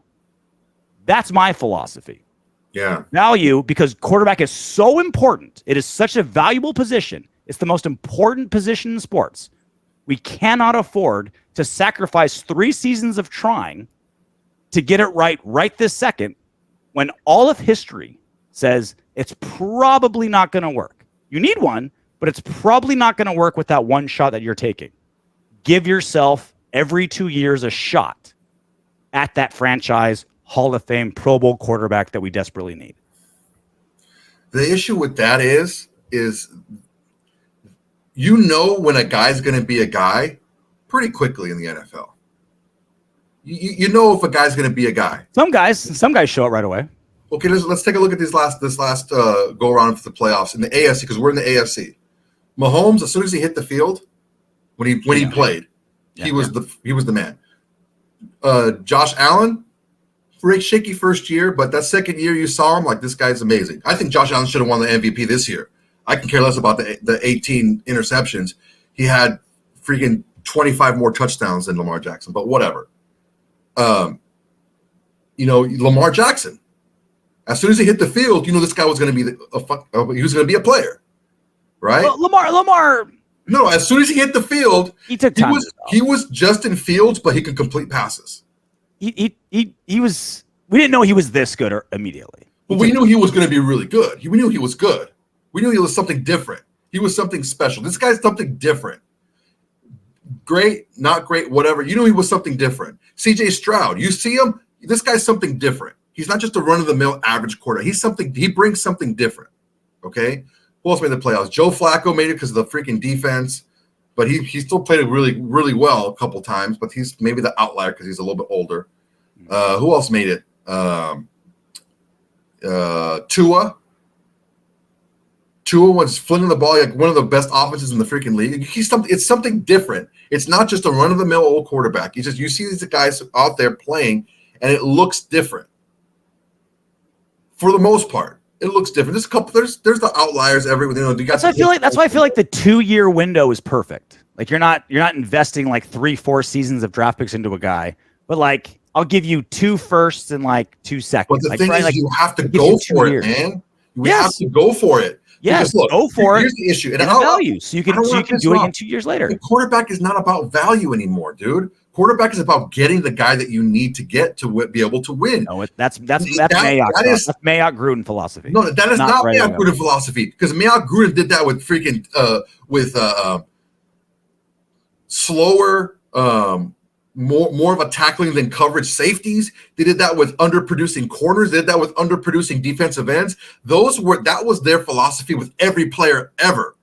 That's my philosophy. Yeah. Value, because quarterback is so important. It is such a valuable position. It's the most important position in sports. We cannot afford to sacrifice 3 seasons of trying to get it right this second when all of history says it's probably not going to work. You need one, but it's probably not going to work with that one shot that you're taking. Give yourself every 2 years a shot at that franchise Hall of Fame Pro Bowl quarterback that we desperately need. The issue with that is you know when a guy's going to be a guy pretty quickly in the NFL. You know if a guy's going to be a guy. Some guys show it right away. Okay, let's take a look at this last go around for the playoffs in the AFC, because we're in the AFC. Mahomes, as soon as he hit the field, when he played, he was the man. Josh Allen, very shaky first year, but that second year you saw him like this guy's amazing. I think Josh Allen should have won the MVP this year. I can care less about the 18 interceptions. He had freaking 25 more touchdowns than Lamar Jackson, but whatever. Lamar Jackson. As soon as he hit the field, this guy was going to be he was going to be a player, right? Well, Lamar. No, as soon as he hit the field, he took time. He was Justin Fields, but he could complete passes. He was. We didn't know he was this good immediately. But we knew he was going to be really good. We knew he was good. We knew he was something different. He was something special. This guy's something different. Great, not great, whatever. You knew he was something different. CJ Stroud, you see him, this guy's something different. He's not just a run-of-the-mill average quarterback. He brings something different. Okay, who else made the playoffs? Joe Flacco made it because of the freaking defense, but he still played it really, really well a couple times. But he's maybe the outlier because he's a little bit older. Who else made it? Tua. Tua was flinging the ball like one of the best offenses in the freaking league. It's something different. It's not just a run-of-the-mill old quarterback. You see these guys out there playing, and it looks different. For the most part, it looks different. There's the outliers everywhere. That's why I feel like the 2-year window is perfect. Like you're not investing like 3-4 seasons of draft picks into a guy, but like I'll give you 2 firsts and like 2 seconds. But the thing is, you have to go for it, man. You have to go for it. Yes, look, go for it. Here's the issue. And value, so you can do it again 2 years later. The quarterback is not about value anymore, dude. Quarterback is about getting the guy that you need to get to be able to win. No, that's Mayock. That's Mayock Gruden philosophy. No, that is not Mayock Gruden philosophy, because Mayock Gruden did that with freaking slower, more of a tackling than coverage safeties. They did that with underproducing corners. They did that with underproducing defensive ends. That was their philosophy with every player ever.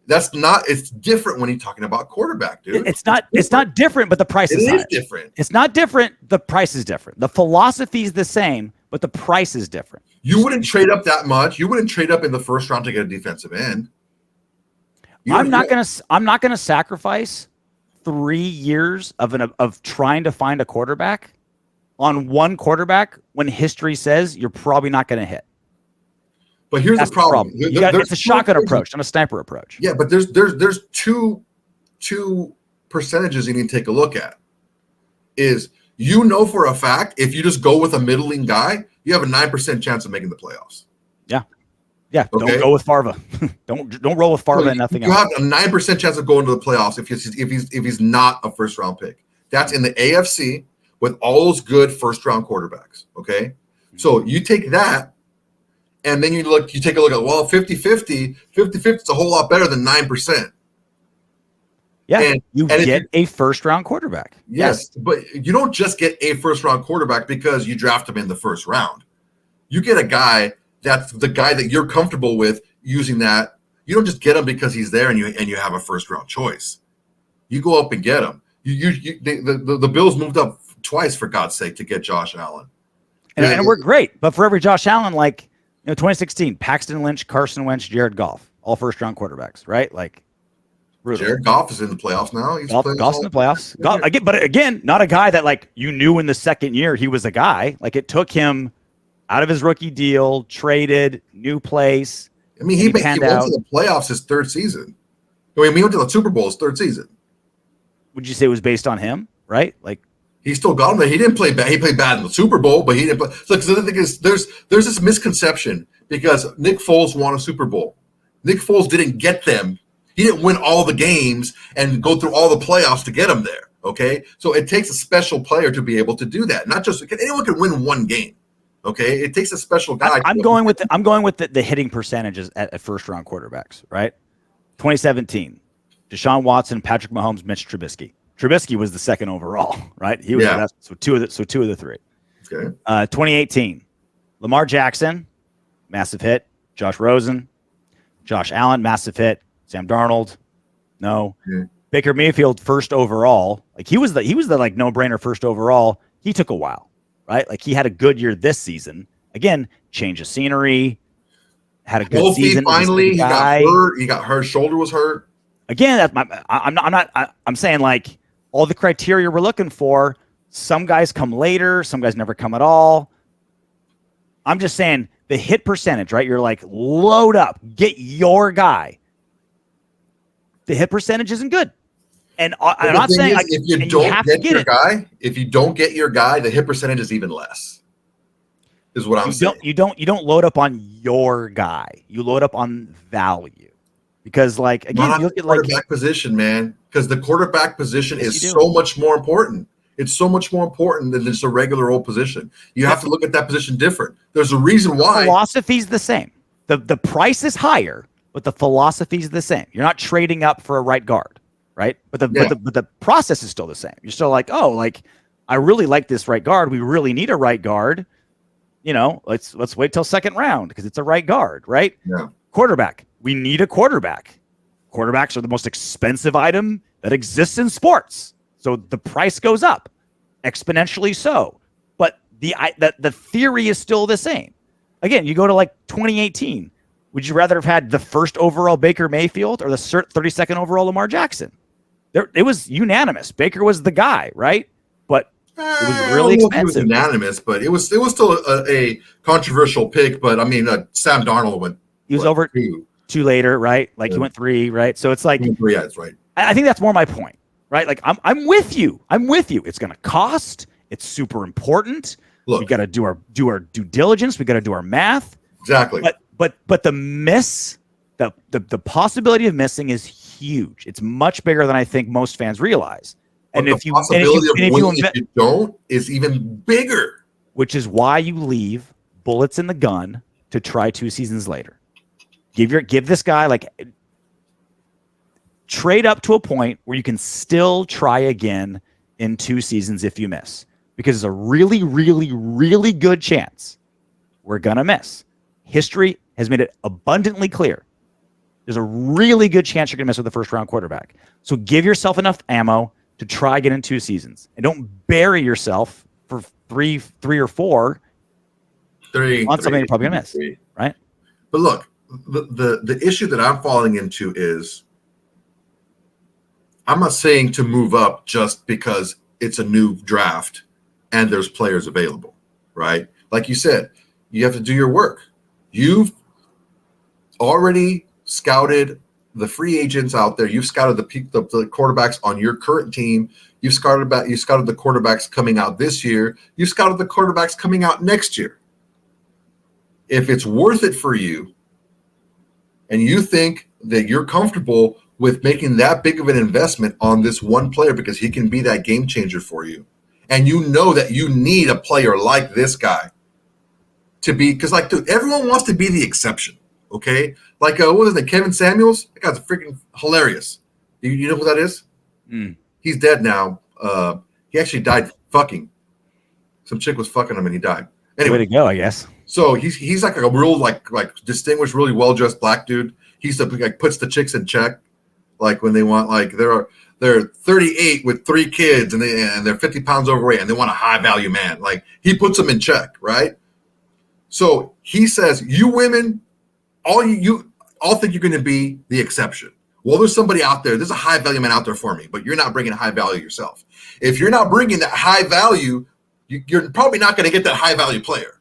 It's different when you're talking about quarterback, dude. It's not different, but the price is higher. It is different. It's not different. The price is different. The philosophy is the same, but the price is different. You wouldn't trade up that much. You wouldn't trade up in the first round to get a defensive end. I'm not gonna sacrifice 3 years of trying to find a quarterback on one quarterback when history says you're probably not going to hit. But here's the problem. It's a shotgun approach, not a sniper approach. Yeah, but there's two percentages you need to take a look at. Is for a fact if you just go with a middling guy, you have a 9% chance of making the playoffs. Yeah. Okay? Don't go with Farva. don't roll with Farva and nothing else. You have a 9% chance of going to the playoffs if he's not a first round pick. That's in the AFC with all those good first round quarterbacks. Okay, so you take that. And then you take a look at 50-50 is a whole lot better than 9%. Yeah, and you get a first-round quarterback. Yes, but you don't just get a first-round quarterback because you draft him in the first round. You get a guy that's the guy that you're comfortable with using that. You don't just get him because he's there and you have a first-round choice. You go up and get him. The Bills moved up twice, for God's sake, to get Josh Allen. And we're great, but for every Josh Allen, 2016, Paxton Lynch, Carson Wentz, Jared Goff, all first-round quarterbacks, right? Brutal. Jared Goff is in the playoffs now. Goff's in the playoffs. But again, not a guy that you knew in the second year he was a guy. It took him out of his rookie deal, traded, new place. I mean, he went to the playoffs his third season. He went to the Super Bowl his third season. Would you say it was based on him, right? He still got him there. He didn't play bad. He played bad in the Super Bowl, but he didn't play. So the thing is, there's this misconception because Nick Foles won a Super Bowl. Nick Foles didn't get them. He didn't win all the games and go through all the playoffs to get them there. Okay, so it takes a special player to be able to do that. Not just anyone can win one game. Okay, it takes a special guy. I'm going with the hitting percentages at first round quarterbacks. Right, 2017, Deshaun Watson, Patrick Mahomes, Mitch Trubisky. Trubisky was the second overall, right? He was the best. So two of the three. Okay. 2018, Lamar Jackson, massive hit. Josh Rosen, Josh Allen, massive hit. Sam Darnold, no. Yeah. Baker Mayfield, first overall. He was the no brainer first overall. He took a while, right? He had a good year this season. Again, change of scenery. Had a good season. Finally, he got hurt. He got hurt. Shoulder was hurt. Again, I'm saying all the criteria we're looking for, some guys come later, some guys never come at all. I'm just saying the hit percentage, right? You're load up, get your guy. The hit percentage isn't good. And I'm not saying if you don't get your guy, the hit percentage is even less. Is what I'm saying. You don't load up on your guy. You load up on value. Because again, you look at quarterback position, man. Because the quarterback position is so much more important. It's so much more important than just a regular old position. You have to look at that position different. There's a reason why. The philosophy's the same. The price is higher, but the philosophy's the same. You're not trading up for a right guard, right? But the process is still the same. You're still I really like this right guard. We really need a right guard. Let's wait till second round because it's a right guard, right? Yeah. Quarterback. We need a quarterback. Quarterbacks are the most expensive item that exists in sports. So the price goes up exponentially so. But the theory is still the same. Again, you go to like 2018. Would you rather have had the first overall Baker Mayfield or the 32nd overall Lamar Jackson? It was unanimous. Baker was the guy, right? But it was really expensive. It was unanimous, but it was still a controversial pick. But I mean, Sam Darnold went. He was over two later, right? Like he went 3, right? So it's like 3, that's right. I think that's more my point, right? Like I'm with you. I'm with you. It's going to cost. It's super important. Look, we got to do our due diligence. We got to do our math. Exactly. But the miss, the possibility of missing is huge. It's much bigger than I think most fans realize. And if you don't is even bigger. Which is why you leave bullets in the gun to try 2 seasons later. Give this guy trade up to a point where you can still try again in 2 seasons if you miss. Because it's a really, really, really good chance we're gonna miss. History has made it abundantly clear. There's a really good chance you're gonna miss with the first round quarterback. So give yourself enough ammo to try again in 2 seasons, and don't bury yourself for three or four on something you're probably gonna miss, right? But look, the issue that I'm falling into is I'm not saying to move up just because it's a new draft and there's players available, right? Like you said, you have to do your work. You've already scouted the free agents out there. You've scouted the quarterbacks on your current team. You scouted the quarterbacks coming out this year. You scouted the quarterbacks coming out next year. If it's worth it for you and you think that you're comfortable with making that big of an investment on this one player because he can be that game changer for you, and you know that you need a player like this guy to be, because like, dude, everyone wants to be the exception. Okay, like what is it, Kevin Samuels? That guy's freaking hilarious. You know who that is? He's dead now. He actually died fucking. Some chick was fucking him and he died. Anyway, way to go, I guess. So he's like a real like distinguished, really well dressed black dude. He's like puts the chicks in check, like when they want like they're 38 with 3 kids and they're 50 pounds overweight and they want a high value man. Like he puts them in check, right? So he says, you women, all think you're going to be the exception. Well, there's somebody out there. There's a high value man out there for me, but you're not bringing high value yourself. If you're not bringing that high value, you're probably not going to get that high value player.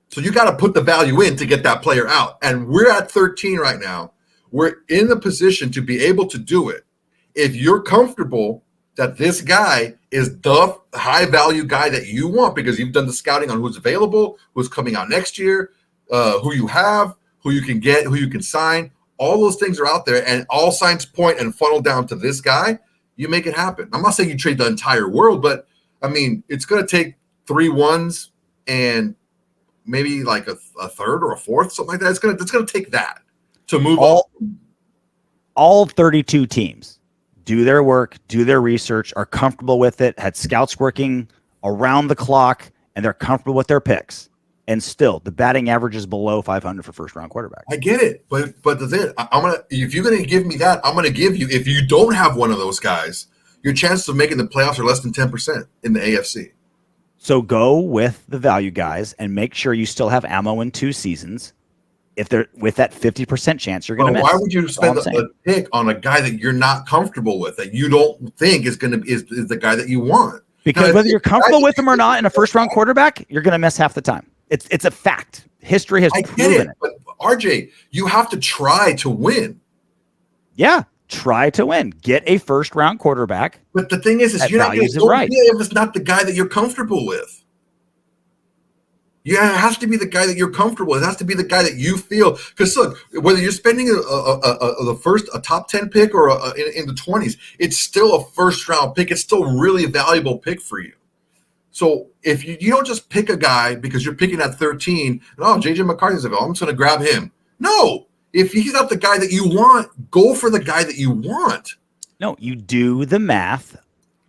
So you got to put the value in to get that player out. And we're at 13 right now. We're in the position to be able to do it. If you're comfortable that this guy is the high value guy that you want because you've done the scouting on who's available, who's coming out next year, who you have, who you can get, who you can sign, all those things are out there and all signs point and funnel down to this guy, you make it happen. I'm not saying you trade the entire world, but I mean, it's going to take 3 1s and maybe like a third or a fourth, something like that. It's going to take that to move all 32 teams do their work, do their research, are comfortable with it, had scouts working around the clock, and they're comfortable with their picks. And still, the batting average is below 500 for first-round quarterback. I get it, but the thing, if you're gonna give me that, I'm gonna give you. If you don't have one of those guys, your chances of making the playoffs are less than 10% in the AFC. So go with the value guys and make sure you still have ammo in 2 seasons. If they're with that 50% chance, you're going to miss. Why would you spend a pick on a guy that you're not comfortable with, that you don't think is the guy that you want? Because whether you're comfortable with him or not in a first-round quarterback, you're going to miss half the time. It's a fact. History has proven it. But RJ, you have to try to win. Yeah, try to win. Get a first-round quarterback. But the thing is you're not going to go if it's not the guy that you're comfortable with. Yeah, it has to be the guy that you're comfortable with. It has to be the guy that you feel. Because look, whether you're spending a top 10 pick or in the 20s, it's still a first-round pick. It's still a really valuable pick for you. So if you don't just pick a guy because you're picking at 13, J.J. McCarthy's available, I'm just going to grab him. No, if he's not the guy that you want, go for the guy that you want. No, you do the math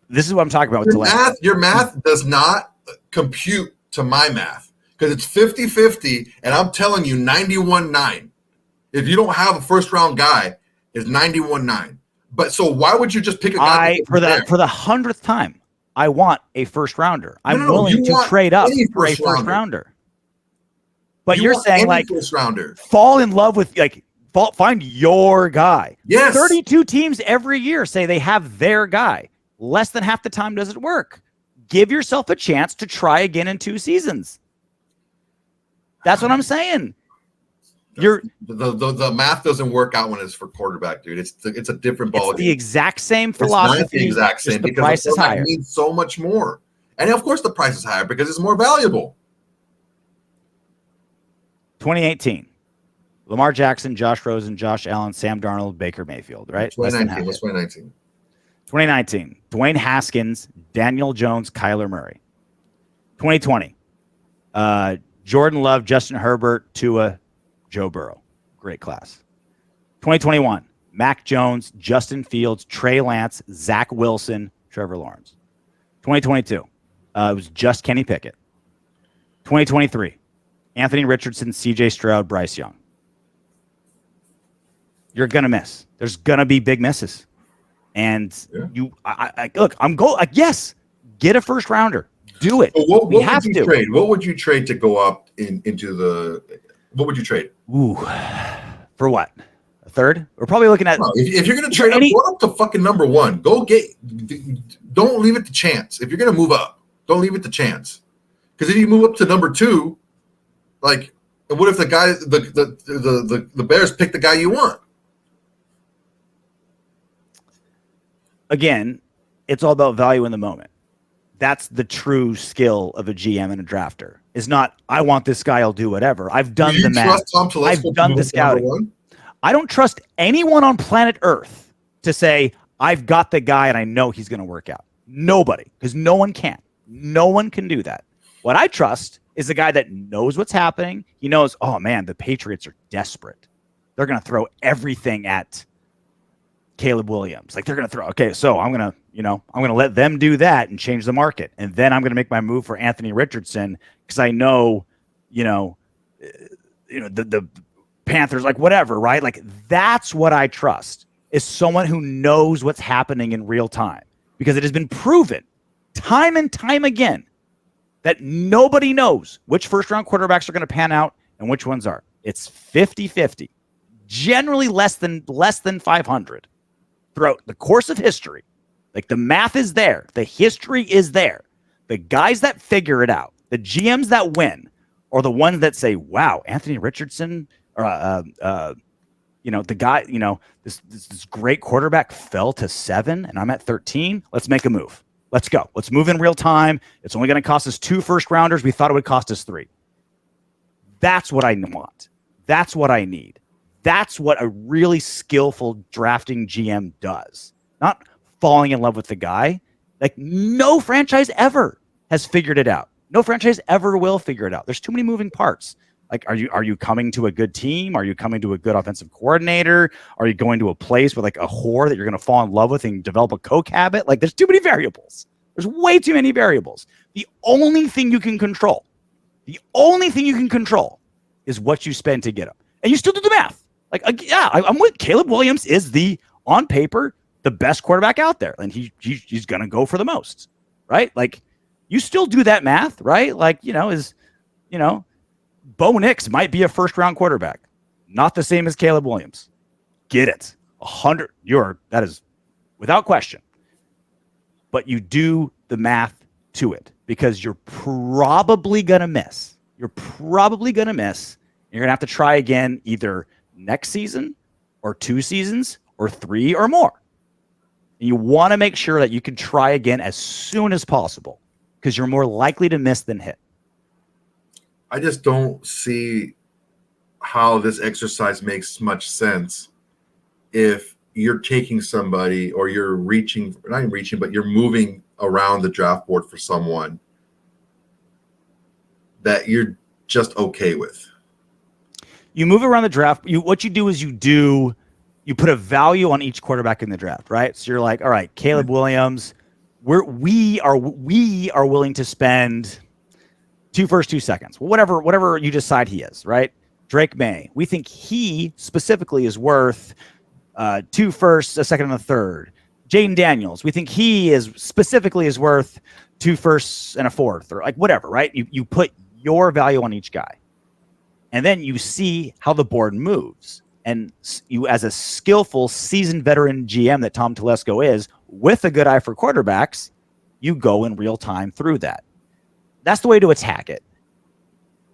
This is what I'm talking about with delay. Your math does not compute to my math because it's 50-50, and I'm telling you 91-9. If you don't have a first-round guy, it's 91-9. But so why would you just pick a guy? For the 100th time, I want a first rounder. I'm willing to trade up for a first rounder. But you're saying like first rounder. Fall in love with find your guy. Yes. 32 teams every year say they have their guy. Less than half the time does it work. Give yourself a chance to try again in 2 seasons. That's what I'm saying. The math doesn't work out when it's for quarterback, dude. It's a different ball. It's the exact same philosophy. It's not the exact same because the price is higher. Means so much more, and of course the price is higher because it's more valuable. 2018, Lamar Jackson, Josh Rosen, Josh Allen, Sam Darnold, Baker Mayfield. Right. 2019. What's 2019? 2019, Dwayne Haskins, Daniel Jones, Kyler Murray. 2020, Jordan Love, Justin Herbert, Tua, Joe Burrow. Great class. 2021, Mac Jones, Justin Fields, Trey Lance, Zach Wilson, Trevor Lawrence. 2022, it was just Kenny Pickett. 2023, Anthony Richardson, CJ Stroud, Bryce Young. You're going to miss. There's going to be big misses. And look, yes, get a first rounder. Do it. So what would you trade? What would you trade to go up into the? What would you trade? Ooh, for what? A third? We're probably looking at. No, if you're going to trade go up to fucking number 1. Don't leave it to chance. If you're going to move up, don't leave it to chance. Because if you move up to number 2, like, what if the guy, the Bears pick the guy you want? Again, it's all about value in the moment. That's the true skill of a GM and a drafter. Is not, I want this guy, I'll do whatever. I've done the math. Tom Telesco I've done the scouting. I don't trust anyone on planet Earth to say, I've got the guy and I know he's going to work out. Nobody, because no one can. No one can do that. What I trust is the guy that knows what's happening. He knows, oh man, the Patriots are desperate. They're going to throw everything at Caleb Williams. Like they're going to throw, okay, so I'm going to let them do that and change the market. And then I'm going to make my move for Anthony Richardson because I know, the Panthers, like whatever, right? Like that's what I trust is someone who knows what's happening in real time because it has been proven time and time again that nobody knows which first round quarterbacks are going to pan out and which ones are. It's 50-50, generally less than 500 throughout the course of history. Like the math is there. The history is there. The guys that figure it out, the GMs that win are the ones that say, wow, Anthony Richardson, or, the guy, this great quarterback fell to 7 and I'm at 13. Let's make a move. Let's go. Let's move in real time. It's only going to cost us 2 first rounders. We thought it would cost us 3. That's what I want. That's what I need. That's what a really skillful drafting GM does. Not falling in love with the guy. Like no franchise ever has figured it out. No franchise ever will figure it out. There's too many moving parts. Like, are you coming to a good team? Are you coming to a good offensive coordinator? Are you going to a place with like a whore that you're going to fall in love with and develop a coke habit? Like there's too many variables. There's way too many variables. The only thing you can control is what you spend to get them. And you still do the math. Like, I'm with Caleb Williams is on paper, the best quarterback out there. And he's going to go for the most, right? Like you still do that math, right? Like, Bo Nix might be a first round quarterback. Not the same as Caleb Williams. Get it. 100. That is without question. But you do the math to it because you're probably going to miss. You're going to have to try again either next season or 2 seasons or 3 or more. And you want to make sure that you can try again as soon as possible because you're more likely to miss than hit. I just don't see how this exercise makes much sense if you're taking somebody or you're not even reaching, but you're moving around the draft board for someone that you're just okay with. You move around the draft. What you do is you put a value on each quarterback in the draft, right? So you're like, all right, Caleb Williams, we are willing to spend 2 firsts, 2 seconds, whatever you decide he is, right? Drake May, we think he specifically is worth 2 firsts, a second, and a third. Jaden Daniels, we think he is specifically is worth 2 firsts and a fourth, or like whatever, right? You put your value on each guy, and then you see how the board moves. And you, as a skillful, seasoned veteran GM that Tom Telesco is, with a good eye for quarterbacks, you go in real time through that. That's the way to attack it.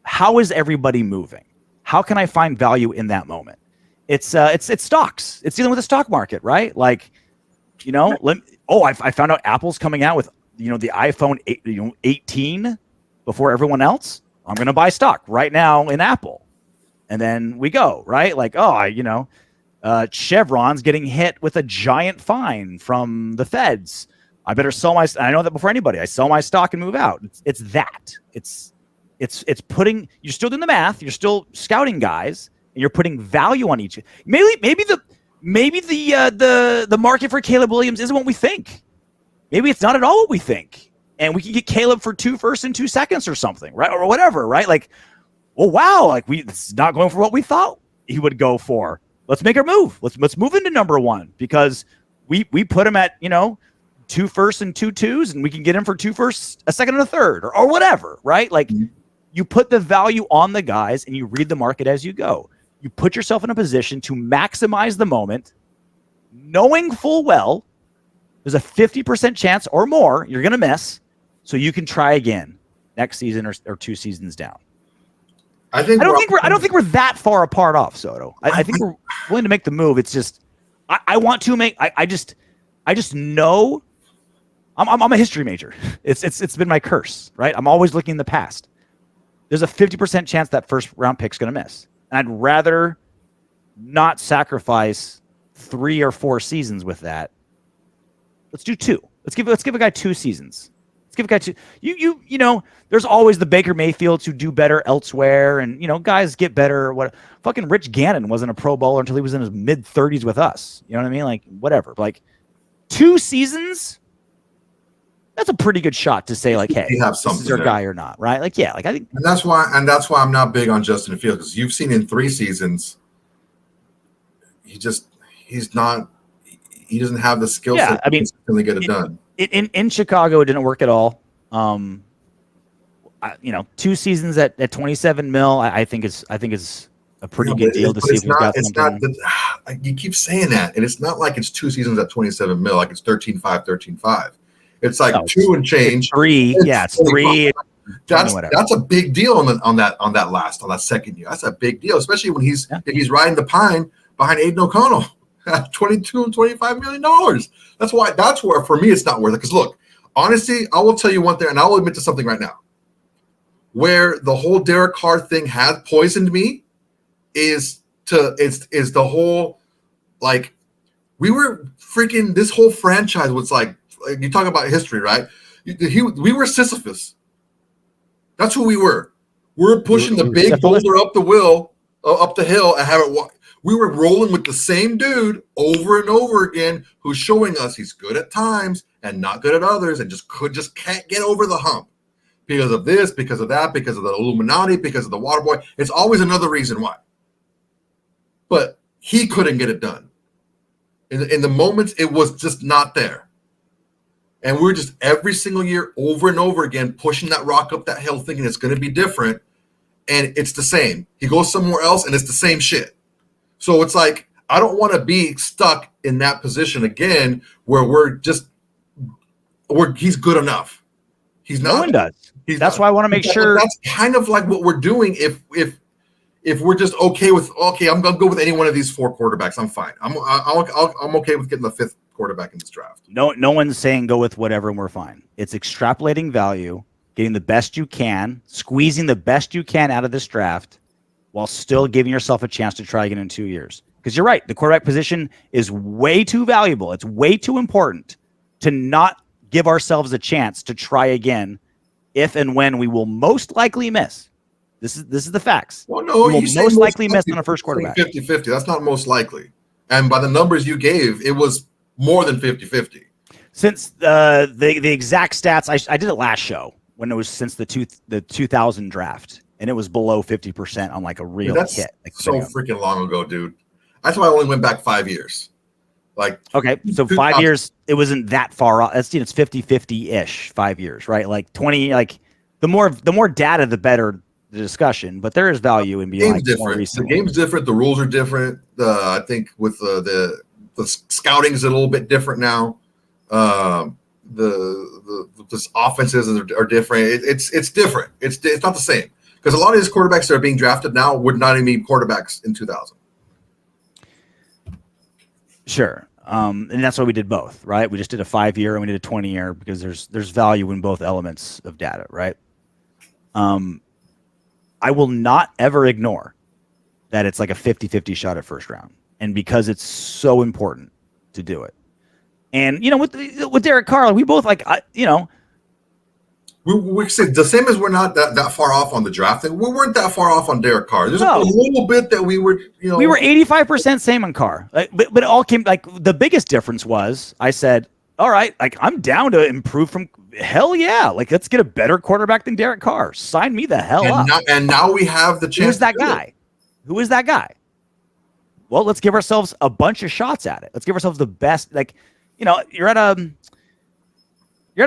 How is everybody moving? How can I find value in that moment? It's stocks. It's dealing with the stock market, right? Like, I found out Apple's coming out with, the iPhone 18 before everyone else. I'm going to buy stock right now in Apple. And then we go, right? Like, Chevron's getting hit with a giant fine from the feds. I better sell my. I know that before anybody. I sell my stock and move out. It's that. It's putting. You're still doing the math. You're still scouting guys, and you're putting value on each. Maybe the market for Caleb Williams isn't what we think. Maybe it's not at all what we think, and we can get Caleb for 2 firsts and 2 seconds or something, right? Or whatever, right? Like, oh wow, like it's not going for what we thought he would go for. Let's make our move. Let's move into number 1 because we put him at 2 firsts and 2 twos, and we can get him for 2 firsts, a second, and a third, or whatever, right? Like you put the value on the guys, and you read the market as you go. You put yourself in a position to maximize the moment, knowing full well there's a 50% chance or more you're going to miss, so you can try again next season or 2 seasons down. I don't think we're that far apart off, Soto. I think we're willing to make the move. It's just I want to make. I just know. I'm a history major. It's been my curse, right? I'm always looking in the past. There's a 50% chance that first round pick's going to miss, and I'd rather not sacrifice 3 or 4 seasons with that. Let's do 2. Let's give a guy 2 seasons. Let's give a guy 2. There's always the Baker Mayfields who do better elsewhere, and guys get better. What fucking Rich Gannon wasn't a Pro Bowler until he was in his mid 30s with us. You know what I mean? Like whatever. Like 2 seasons. That's a pretty good shot to say, like, hey, this is our guy or not, right? Like, yeah, like I think, and that's why I'm not big on Justin Fields, because you've seen in 3 seasons, he doesn't have the skill set to consistently get it done. In Chicago, it didn't work at all. 2 seasons at 27 mil, I think is a pretty good deal to see if we've got something. You keep saying that, and it's not like it's 2 seasons at 27 mil, like it's 13.5. It's like 2 and change. 3, it's 3. That's a big deal on that second year. That's a big deal, especially when if he's riding the pine behind Aidan O'Connell at $22-25 million. That's where for me it's not worth it. Because look, honestly, I will tell you one thing, and I will admit to something right now. Where the whole Derek Carr thing has poisoned me is the whole, like, we were freaking, this whole franchise was like you talk about history, right? We were Sisyphus. That's who we were. We're pushing the big boulder up the hill, and have it walk. We were rolling with the same dude over and over again, who's showing us he's good at times and not good at others, and just can't get over the hump because of this, because of that, because of the Illuminati, because of the water boy. It's always another reason why. But he couldn't get it done. In the moments, it was just not there. And we're just every single year over and over again pushing that rock up that hill, thinking it's going to be different, and it's the same. He goes somewhere else, and it's the same shit. So it's like, I don't want to be stuck in that position again where he's good enough. He's not. No one does. That's why I want to make sure. That's kind of like what we're doing. If we're just okay, I'm going to go with any one of these 4 quarterbacks. I'm fine. I'm okay with getting the 5th quarterback in this draft. No one's saying go with whatever and we're fine. It's extrapolating value, getting the best you can, squeezing the best you can out of this draft, while still giving yourself a chance to try again in 2 years. Because you're right, the quarterback position is way too valuable. It's way too important to not give ourselves a chance to try again if and when we will most likely miss. This is the facts. Well, no, we will most likely miss on a first quarterback. 50-50. That's not most likely. And by the numbers you gave, it was more than 50-50. Since the exact stats, I did it last show when it was since the 2000 draft, and it was below 50% on like a real That's hit. Like so freaking long ago, dude. That's why I only went back 5 years. Like, okay, so 5 years, it wasn't that far off. It's 50-50-ish, 5 years, right? Like 20, like the more data, the better the discussion. But there is value in being like more recent. The game's different. The rules are different. I think with the scouting is a little bit different now. The offenses are different. It's different. It's not the same because a lot of these quarterbacks that are being drafted now would not even be quarterbacks in 2000. Sure. And that's why we did both, right? We just did a 5-year and we did a 20-year because there's value in both elements of data, right? I will not ever ignore that it's like a 50-50 shot at first round. And because it's so important to do it. And, with Derek Carr, we both we said the same as we're not that far off on the draft thing. We weren't that far off on Derek Carr. There's a little bit that we were, We were 85% same on Carr. But it all came, like, the biggest difference was I said, all right, like, I'm down to improve from, hell yeah. Like, let's get a better quarterback than Derek Carr. Sign me the hell up. And now we have the chance. Who is that guy? Who is that guy? Well, let's give ourselves a bunch of shots at it. Let's give ourselves the best, like, you're at a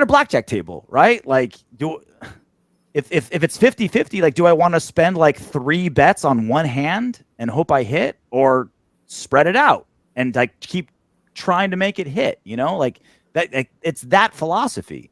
blackjack table, right? Like, if it's 50-50, like, do I want to spend like 3 bets on one hand and hope I hit, or spread it out and like keep trying to make it hit? Like that. Like, it's that philosophy.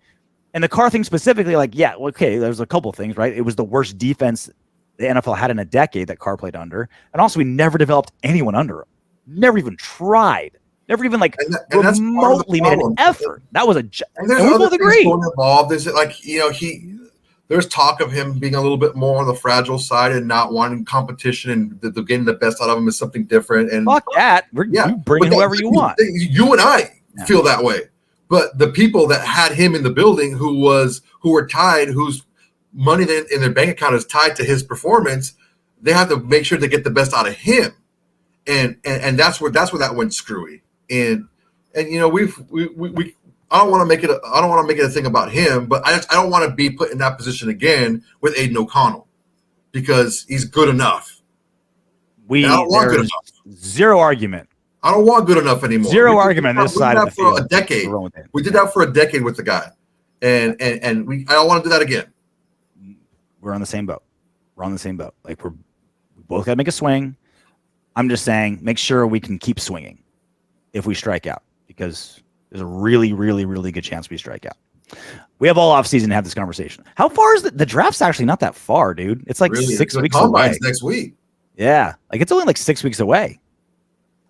And the Carr thing specifically, like, yeah, okay, there's a couple things, right? It was the worst defense the NFL had in a decade that Carr played under, and also we never developed anyone under him. Never even tried. Never even like remotely made an effort. That was and we both agree. Involved. Is it like there's talk of him being a little bit more on the fragile side and not wanting competition, and getting the best out of him is something different. And fuck that. You bring whoever you want. You and I feel that way, but the people that had him in the building, who were tied, whose money in their bank account is tied to his performance, they have to make sure to get the best out of him, and that's where that went screwy. And I don't want to make it a thing about him, but I don't want to be put in that position again with Aidan O'Connell, because he's good enough. I don't want good enough. Zero argument. I don't want good enough anymore. Zero argument this side of the field. For a decade. We did that for a decade with the guy, and I don't want to do that again. We're on the same boat. Like, we both got to make a swing. I'm just saying, make sure we can keep swinging if we strike out, because there's a really, really, really good chance we strike out. We have all offseason to have this conversation. How far is the draft's actually not that far, dude? It's like really? 6 weeks away. Next week. Yeah. Like, it's only like 6 weeks away.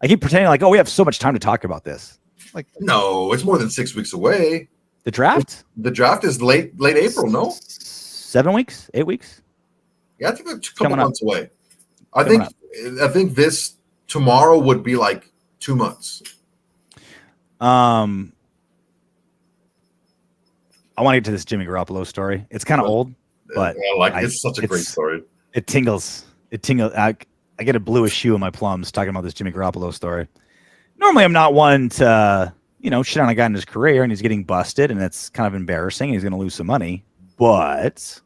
I keep pretending like, we have so much time to talk about this. Like, no, it's more than 6 weeks away. The draft? The draft is late April, no? 7 weeks? 8 weeks? Yeah, I think it's a couple months away. I think this tomorrow would be like 2 months. I want to get to this Jimmy Garoppolo story. It's kind of old, but it's such a great story. It tingles. I get a bluish hue in my plums talking about this Jimmy Garoppolo story. Normally, I'm not one to, shit on a guy in his career and he's getting busted and it's kind of embarrassing. He's going to lose some money, but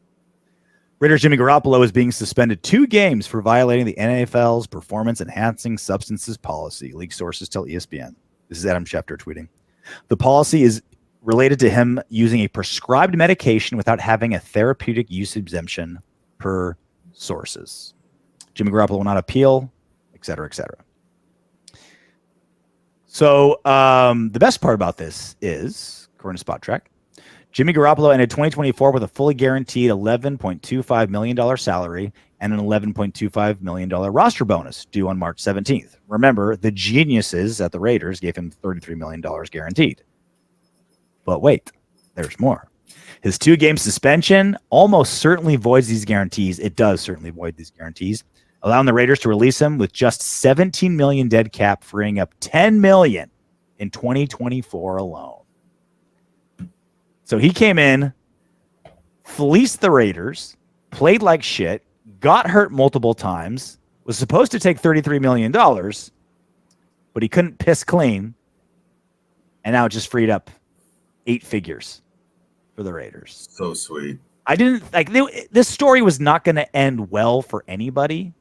Raiders Jimmy Garoppolo is being suspended 2 games for violating the NFL's performance-enhancing substances policy. League sources tell ESPN. This is Adam Schefter tweeting. The policy is related to him using a prescribed medication without having a therapeutic use exemption, per sources. Jimmy Garoppolo will not appeal, et cetera, et cetera. So the best part about this is, according to Spot Track, Jimmy Garoppolo ended 2024 with a fully guaranteed $11.25 million salary and an $11.25 million roster bonus due on March 17th. Remember, the geniuses at the Raiders gave him $33 million guaranteed. But wait, there's more. His 2-game suspension almost certainly voids these guarantees. It does certainly void these guarantees, allowing the Raiders to release him with just $17 million dead cap, freeing up $10 million in 2024 alone. So he came in, fleeced the Raiders, played like shit, got hurt multiple times, was supposed to take $33 million, but he couldn't piss clean, and now it just freed up 8 figures for the Raiders. So sweet. I didn't like this story was not going to end well for anybody,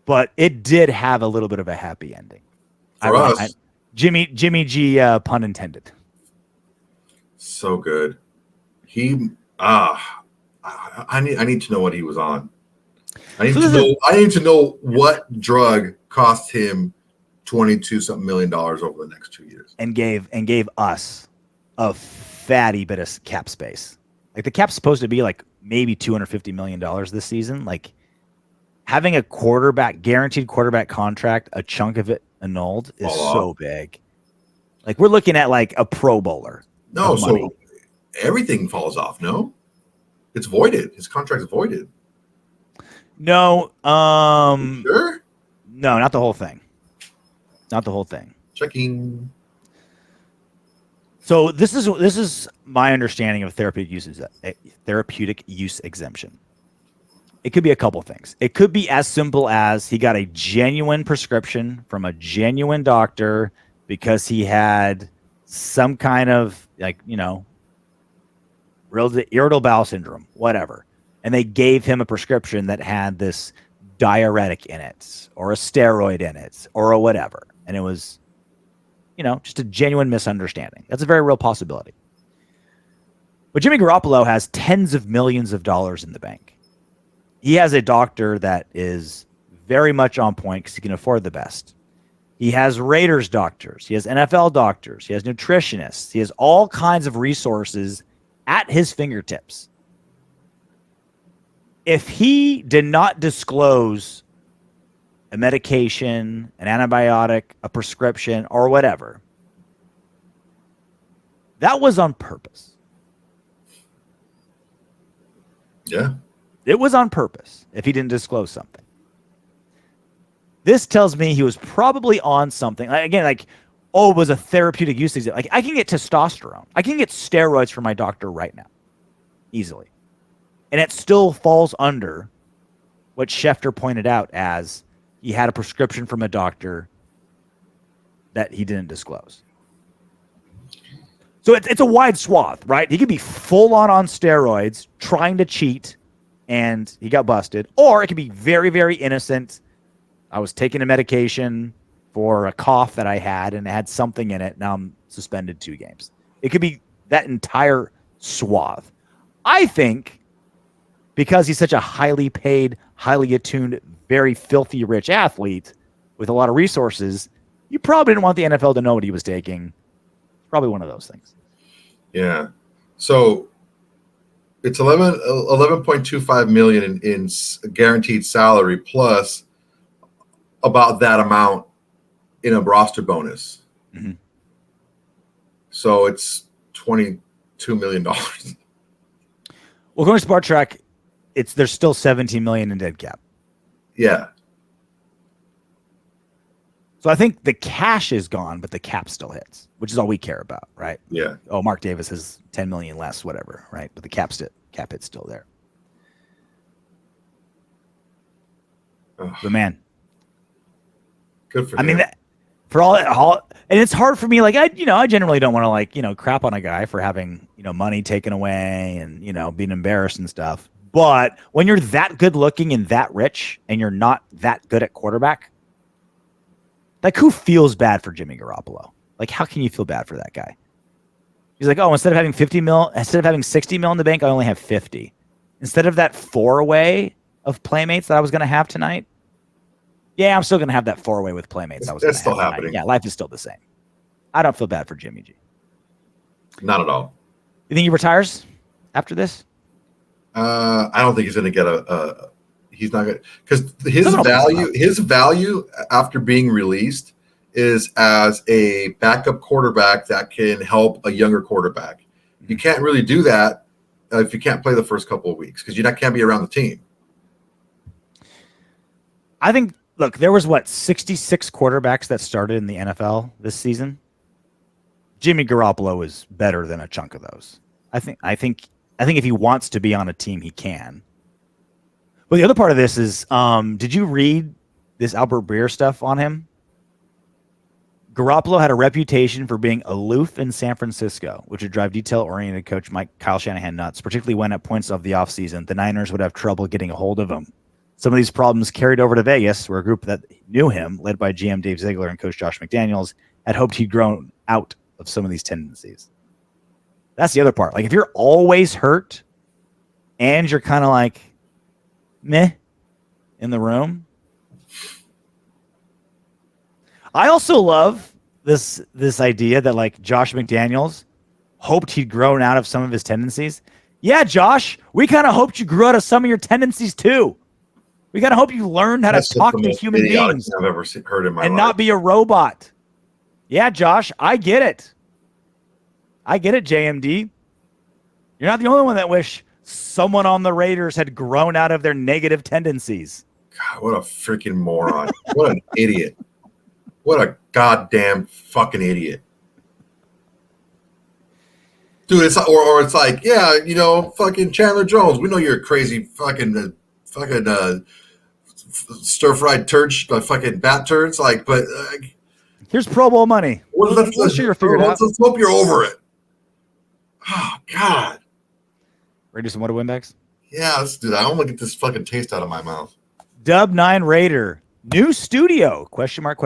but it did have a little bit of a happy ending. For us. Jimmy G, pun intended. So good. I need to know what he was on. I need to know what drug cost him $22-something million over the next 2 years. And gave us a fatty bit of cap space. Like the cap's supposed to be like maybe $250 million this season. Like having a guaranteed quarterback contract, a chunk of it annulled is so big. Like we're looking at like a Pro Bowler. No, so everything falls off. No, it's voided. His contract's voided. No, sure? No, not the whole thing. Not the whole thing. Checking. So this is my understanding of therapeutic use exemption. It could be a couple things. It could be as simple as he got a genuine prescription from a genuine doctor because he had some kind of irritable bowel syndrome, whatever. And they gave him a prescription that had this diuretic in it or a steroid in it or a whatever. And it was, just a genuine misunderstanding. That's a very real possibility. But Jimmy Garoppolo has tens of millions of dollars in the bank. He has a doctor that is very much on point because he can afford the best. He has Raiders doctors. He has NFL doctors. He has nutritionists. He has all kinds of resources at his fingertips. If he did not disclose a medication, an antibiotic, a prescription, or whatever, that was on purpose. Yeah. It was on purpose if he didn't disclose something. This tells me he was probably on something. It was a therapeutic use. Like I can get testosterone. I can get steroids from my doctor right now. Easily. And it still falls under what Schefter pointed out as he had a prescription from a doctor that he didn't disclose. So it's a wide swath, right? He could be full on steroids, trying to cheat, and he got busted. Or it could be very, very innocent. I was taking a medication for a cough that I had, and it had something in it. Now I'm suspended 2 games. It could be that entire swath. I think because he's such a highly paid, highly attuned, very filthy rich athlete with a lot of resources, you probably didn't want the NFL to know what he was taking. Probably one of those things. Yeah. So it's 11.25 million in guaranteed salary plus about that amount in a roster bonus. Mm-hmm. So it's $22 million. Well, going to Smart Track, there's still $17 million in dead cap. Yeah. So I think the cash is gone, but the cap still hits, which is all we care about, right? Yeah. Oh, Mark Davis has 10 million less, whatever, right? But the cap hit's still there. Ugh. But man, good for him. I mean, for all, and it's hard for me. Like I generally don't want to crap on a guy for having money taken away and being embarrassed and stuff. But when you're that good looking and that rich, and you're not that good at quarterback. Like, who feels bad for Jimmy Garoppolo? Like, how can you feel bad for that guy? He's like, oh, instead of having 60 mil in the bank, I only have 50. Instead of that 4-way of playmates that I was going to have tonight, yeah, I'm still going to have that 4-way with playmates. That's still happening. Yeah, life is still the same. I don't feel bad for Jimmy G. Not at all. You think he retires after this? I don't think he's going to get he's not going to, because his value after being released is as a backup quarterback that can help a younger quarterback. You can't really do that if you can't play the first couple of weeks because you can't be around the team. I think, look, there was 66 quarterbacks that started in the NFL this season. Jimmy Garoppolo is better than a chunk of those. I think if he wants to be on a team, he can. But the other part of this is, did you read this Albert Breer stuff on him? Garoppolo had a reputation for being aloof in San Francisco, which would drive detail-oriented coach Kyle Shanahan nuts, particularly when at points of the offseason, the Niners would have trouble getting a hold of him. Some of these problems carried over to Vegas, where a group that knew him, led by GM Dave Ziegler and coach Josh McDaniels, had hoped he'd grown out of some of these tendencies. That's the other part. Like, if you're always hurt and you're kind of like, meh, in the room. I also love this idea that, like, Josh McDaniels hoped he'd grown out of some of his tendencies. Yeah, Josh, we kind of hoped you grew out of some of your tendencies too. We kind of hope you learned how to talk to human beings I've ever heard in my life. not be a robot. Yeah, Josh, I get it. I get it, JMD. You're not the only one that wish someone on the Raiders had grown out of their negative tendencies. God, what a freaking moron. What an idiot. What a goddamn fucking idiot. Dude, it's or it's like, yeah, you know, fucking Chandler Jones. We know you're a crazy fucking stir-fried turd, fucking bat turds. Like, but here's Pro Bowl money. Let's sure you're figured out. Let's hope you're over it. Oh God. Ready to do some Autumn Windbags? Yeah, let's do that. I want to get this fucking taste out of my mouth. Dub 9 Raider. New studio? Question mark.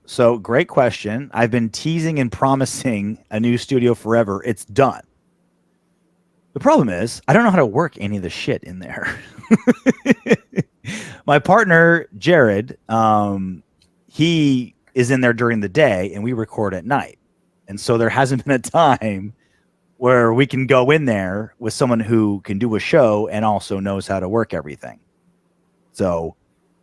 So great question. I've been teasing and promising a new studio forever. It's done. The problem is I don't know how to work any of the shit in there. My partner, Jared, he is in there during the day and we record at night. And so there hasn't been a time where we can go in there with someone who can do a show and also knows how to work everything. So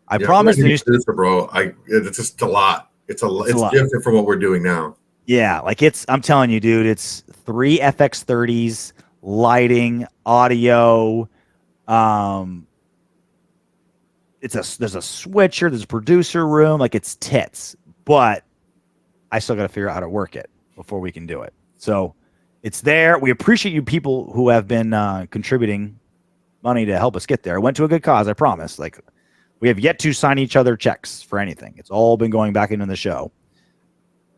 I promise you, bro. It's just a lot. It's different from what we're doing now. Yeah, like I'm telling you, dude, it's 3 FX30s, lighting, audio. There's a switcher, there's a producer room, like it's tits. But I still got to figure out how to work it before we can do it. So it's there. We appreciate you people who have been contributing money to help us get there. It went to a good cause, I promise. Like, we have yet to sign each other checks for anything. It's all been going back into the show.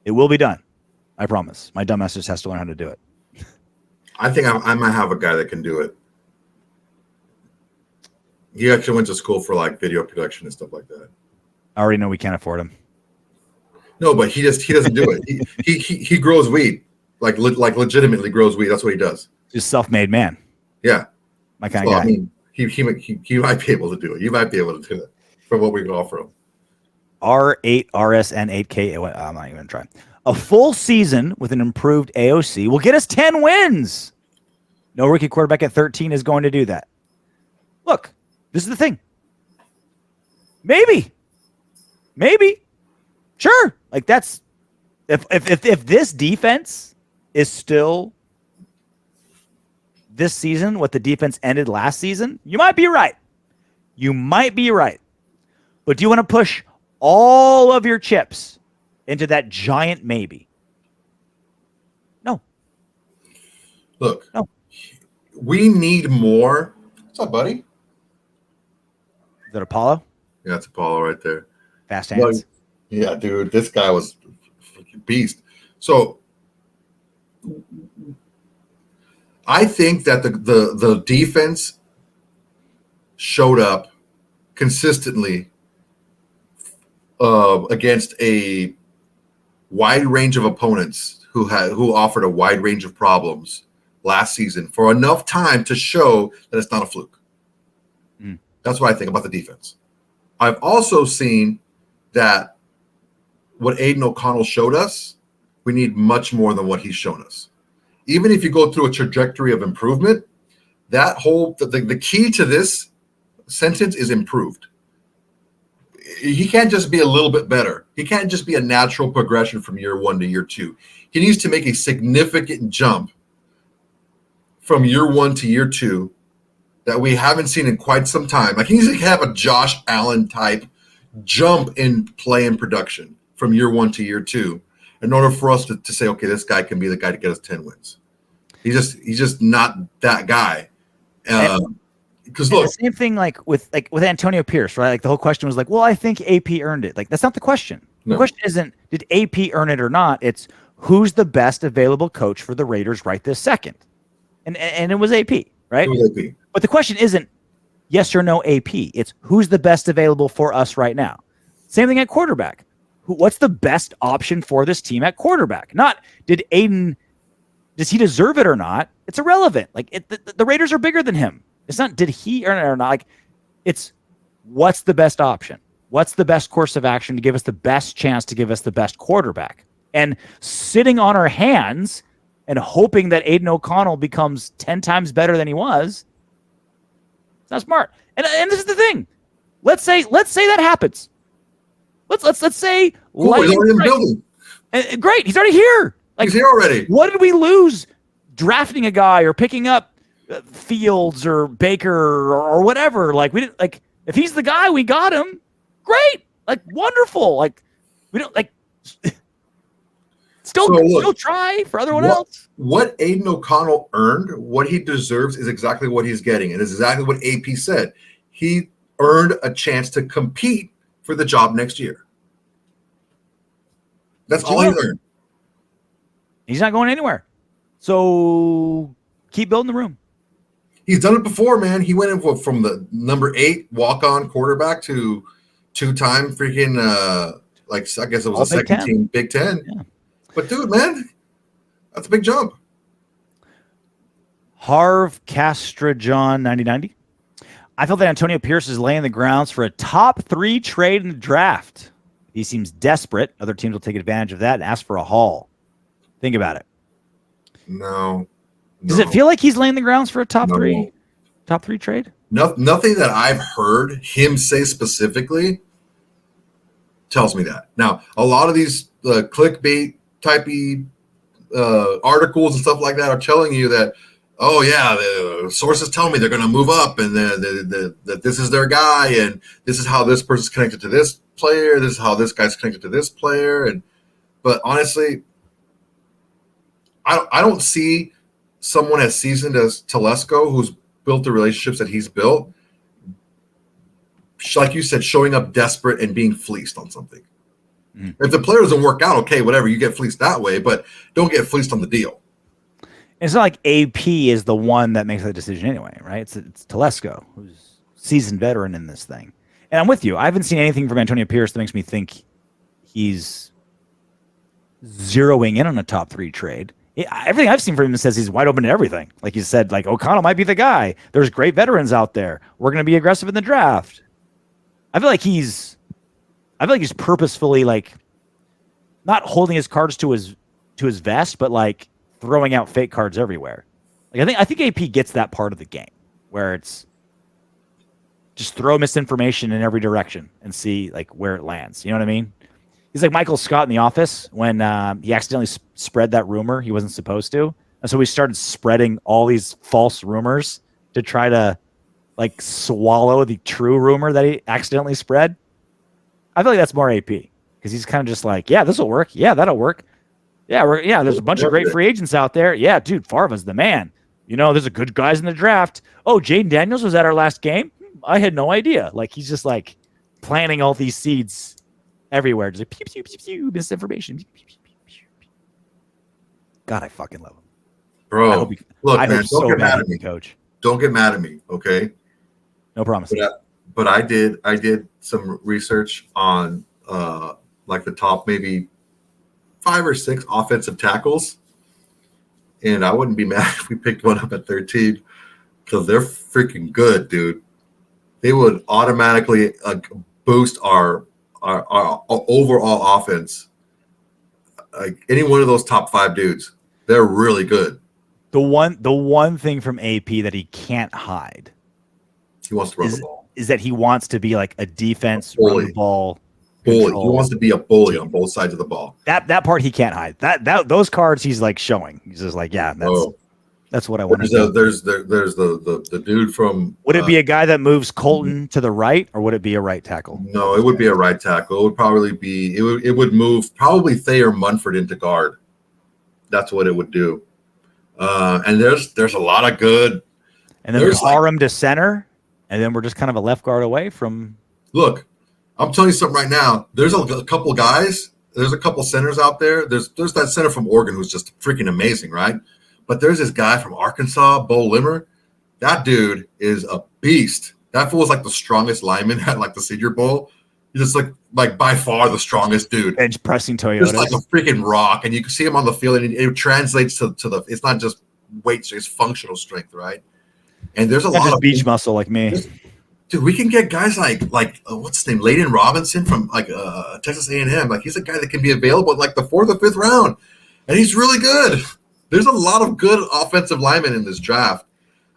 It will be done. I promise. My dumbass just has to learn how to do it. I think I might have a guy that can do it. He actually went to school for like video production and stuff like that. I already know we can't afford him. No, but he doesn't do it. He grows weed, like legitimately grows weed. That's what he does. He's a self-made man. Yeah, my kind of guy. I mean, he might be able to do it. You might be able to do it for what we can offer him. R8 RSN 8K. I'm not even gonna try. A full season with an improved AOC will get us 10 wins. No rookie quarterback at 13 is going to do that. Look, this is the thing. Maybe. Sure. Like, that's if this defense is still this season what the defense ended last season, you might be right. But do you want to push all of your chips into that giant maybe? No. Look. No. We need more. What's up, buddy? Is that Apollo? Yeah, it's Apollo right there. Fast hands. Yeah, dude, this guy was a freaking beast. So I think that the defense showed up consistently against a wide range of opponents who offered a wide range of problems last season for enough time to show that it's not a fluke. That's what I think about the defense. I've also seen that what Aidan O'Connell showed us, we need much more than what he's shown us. Even if you go through a trajectory of improvement, that whole the key to this sentence is improved. He can't just be a little bit better. He can't just be a natural progression from year 1 to year 2. He needs to make a significant jump from year 1 to year 2 that we haven't seen in quite some time. Like, he needs to have a Josh Allen type jump in play and production from year 1 to year 2 in order for us to say, okay, this guy can be the guy to get us 10 wins. He's just not that guy. Because look, the same thing like with Antonio Pierce, right? Like, the whole question was like, well, I think AP earned it. Like, that's not the question. The question isn't did AP earn it or not. It's who's the best available coach for the Raiders right this second. And it was AP, right? It was AP. But the question isn't yes or no AP. It's who's the best available for us right now. Same thing at quarterback. What's the best option for this team at quarterback? Not did Aidan, does he deserve it or not? It's irrelevant. Like the Raiders are bigger than him. It's not did he earn it or not. Like it's what's the best option? What's the best course of action to give us the best chance to give us the best quarterback? And sitting on our hands and hoping that Aidan O'Connell becomes 10 times better than he was, it's not smart. And this is the thing. Let's say that happens. Let's say cool, he's already in the building. Great, he's already here. Like, he's here already. What did we lose drafting a guy or picking up Fields or Baker or whatever? Like we didn't like if he's the guy, we got him. Great, like wonderful. Like we don't like still try for everyone else. What Aidan O'Connell earned, what he deserves, is exactly what he's getting, and it's exactly what AP said. He earned a chance to compete for the job next year. That's all he earned. He's not going anywhere. So keep building the room. He's done it before, man. He went in from the number 8 walk-on quarterback to 2-time freaking I guess it was All a second team Big Ten. Yeah. But dude, man, that's a big jump. Harv Castrajon 9090. I feel that Antonio Pierce is laying the grounds for a top 3 trade in the draft. He seems desperate. Other teams will take advantage of that and ask for a haul. Think about it. No. Does it feel like he's laying the grounds for a top three trade? Nothing that I've heard him say specifically tells me that. Now, a lot of these clickbait typey articles and stuff like that are telling you that, oh yeah, the sources tell me they're going to move up and that this is their guy and this is how this person's connected to this player. This is how this guy's connected to this player. But honestly, I don't see someone as seasoned as Telesco, who's built the relationships that he's built, like you said, showing up desperate and being fleeced on something. Mm-hmm. If the player doesn't work out, okay, whatever, you get fleeced that way, but don't get fleeced on the deal. It's not like AP is the one that makes that decision anyway, right? It's Telesco, who's seasoned veteran in this thing. And I'm with you. I haven't seen anything from Antonio Pierce that makes me think he's zeroing in on a top 3 trade. Everything I've seen from him says he's wide open to everything. Like you said, like O'Connell might be the guy. There's great veterans out there. We're going to be aggressive in the draft. I feel like he's purposefully like not holding his cards to his vest, but like throwing out fake cards everywhere. Like I think AP gets that part of the game where it's just throw misinformation in every direction and see like where it lands. You know what I mean? He's like Michael Scott in The Office when he accidentally spread that rumor he wasn't supposed to. And so we started spreading all these false rumors to try to like swallow the true rumor that he accidentally spread. I feel like that's more AP because he's kind of just like, yeah, this will work. Yeah, that'll work. Yeah, there's a bunch of great free agents out there. Yeah, dude, Farva's the man. You know, there's a good guys in the draft. Oh, Jaden Daniels was at our last game. I had no idea. Like he's just like planting all these seeds everywhere, just like pew, pew, pew, pew, misinformation. Pew, pew, pew, pew, pew. God, I fucking love him, bro. Look, man, don't get mad at me, coach. Don't get mad at me, okay? No promise. But I did some research on like the top maybe 5 or 6 offensive tackles, and I wouldn't be mad if we picked one up at 13 because they're freaking good, dude. They would automatically boost our overall offense. Like any one of those top 5 dudes, they're really good. The one thing from AP that he can't hide, he wants to run the ball, is that he wants to be like a defense run the ball. Bully. He wants to be a bully on both sides of the ball. That part he can't hide. That those cards he's like showing. He's just like, yeah, that's what I want to do. There's the dude from. Would it be a guy that moves Colton to the right, or would it be a right tackle? No, it would be a right tackle. It would probably be. It would move probably Thayer Munford into guard. That's what it would do. And there's a lot of good. And then Parham to center, and then we're just kind of a left guard away from. Look, I'm telling you something right now. There's a couple guys. There's a couple centers out there. There's that center from Oregon who's just freaking amazing, right? But there's this guy from Arkansas, Bo Limmer. That dude is a beast. That fool was like the strongest lineman at like the Senior Bowl. He's just like by far the strongest dude. Bench pressing Toyotas. Just like a freaking rock. And you can see him on the field, and it translates to the. It's not just weight, it's functional strength, right? And there's a lot of beach muscle like me. Dude, we can get guys like what's his name, Layden Robinson from like Texas A&M. Like he's a guy that can be available in like the 4th or 5th round, and he's really good. There's a lot of good offensive linemen in this draft.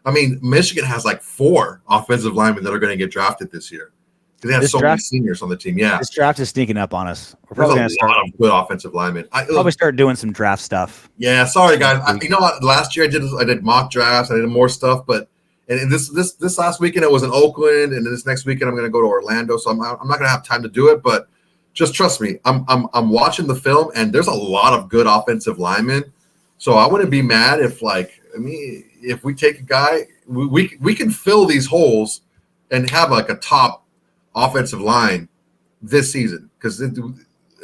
I mean, Michigan has like 4 offensive linemen that are going to get drafted this year. They have many seniors on the team. Yeah, this draft is sneaking up on us. We're probably going to start a lot of good offensive linemen. Probably start doing some draft stuff. Yeah, sorry guys. You know what? Last year I did mock drafts. I did more stuff, but. And this last weekend it was in Oakland, and this next weekend I'm going to go to Orlando. So I'm not going to have time to do it, but just trust me. I'm watching the film, and there's a lot of good offensive linemen. So I wouldn't be mad if if we take a guy, we can fill these holes and have like a top offensive line this season, because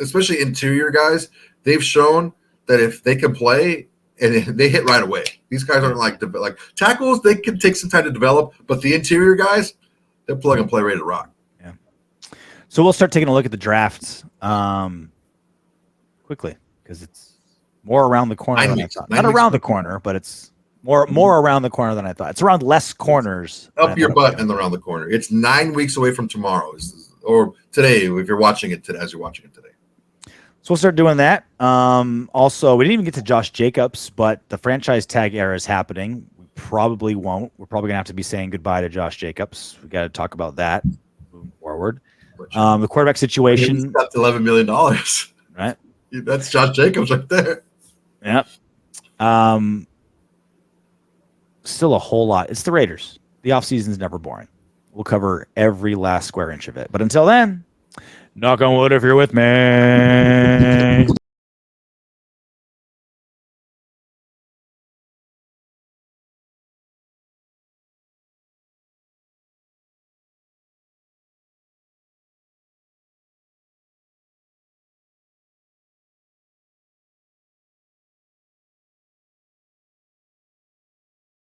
especially interior guys, they've shown that if they can play. And they hit right away. These guys aren't like tackles. They can take some time to develop, but the interior guys, they're plug and play, ready to rock. Yeah. So we'll start taking a look at the drafts quickly, because it's more around the corner than I thought. Not around the corner, but it's more around the corner than I thought. It's around less corners. Up your butt and around the corner. It's 9 weeks away from tomorrow, or today if you're watching it today, as you're watching it today. So we'll start doing that. Also, we didn't even get to Josh Jacobs, but the franchise tag era is happening. We probably won't. We're probably going to have to be saying goodbye to Josh Jacobs. We got to talk about that moving forward. The quarterback situation. He's got $11 million. Right. That's Josh Jacobs right there. Yep. Still a whole lot. It's the Raiders. The offseason is never boring. We'll cover every last square inch of it. But until then, knock on wood if you're with me.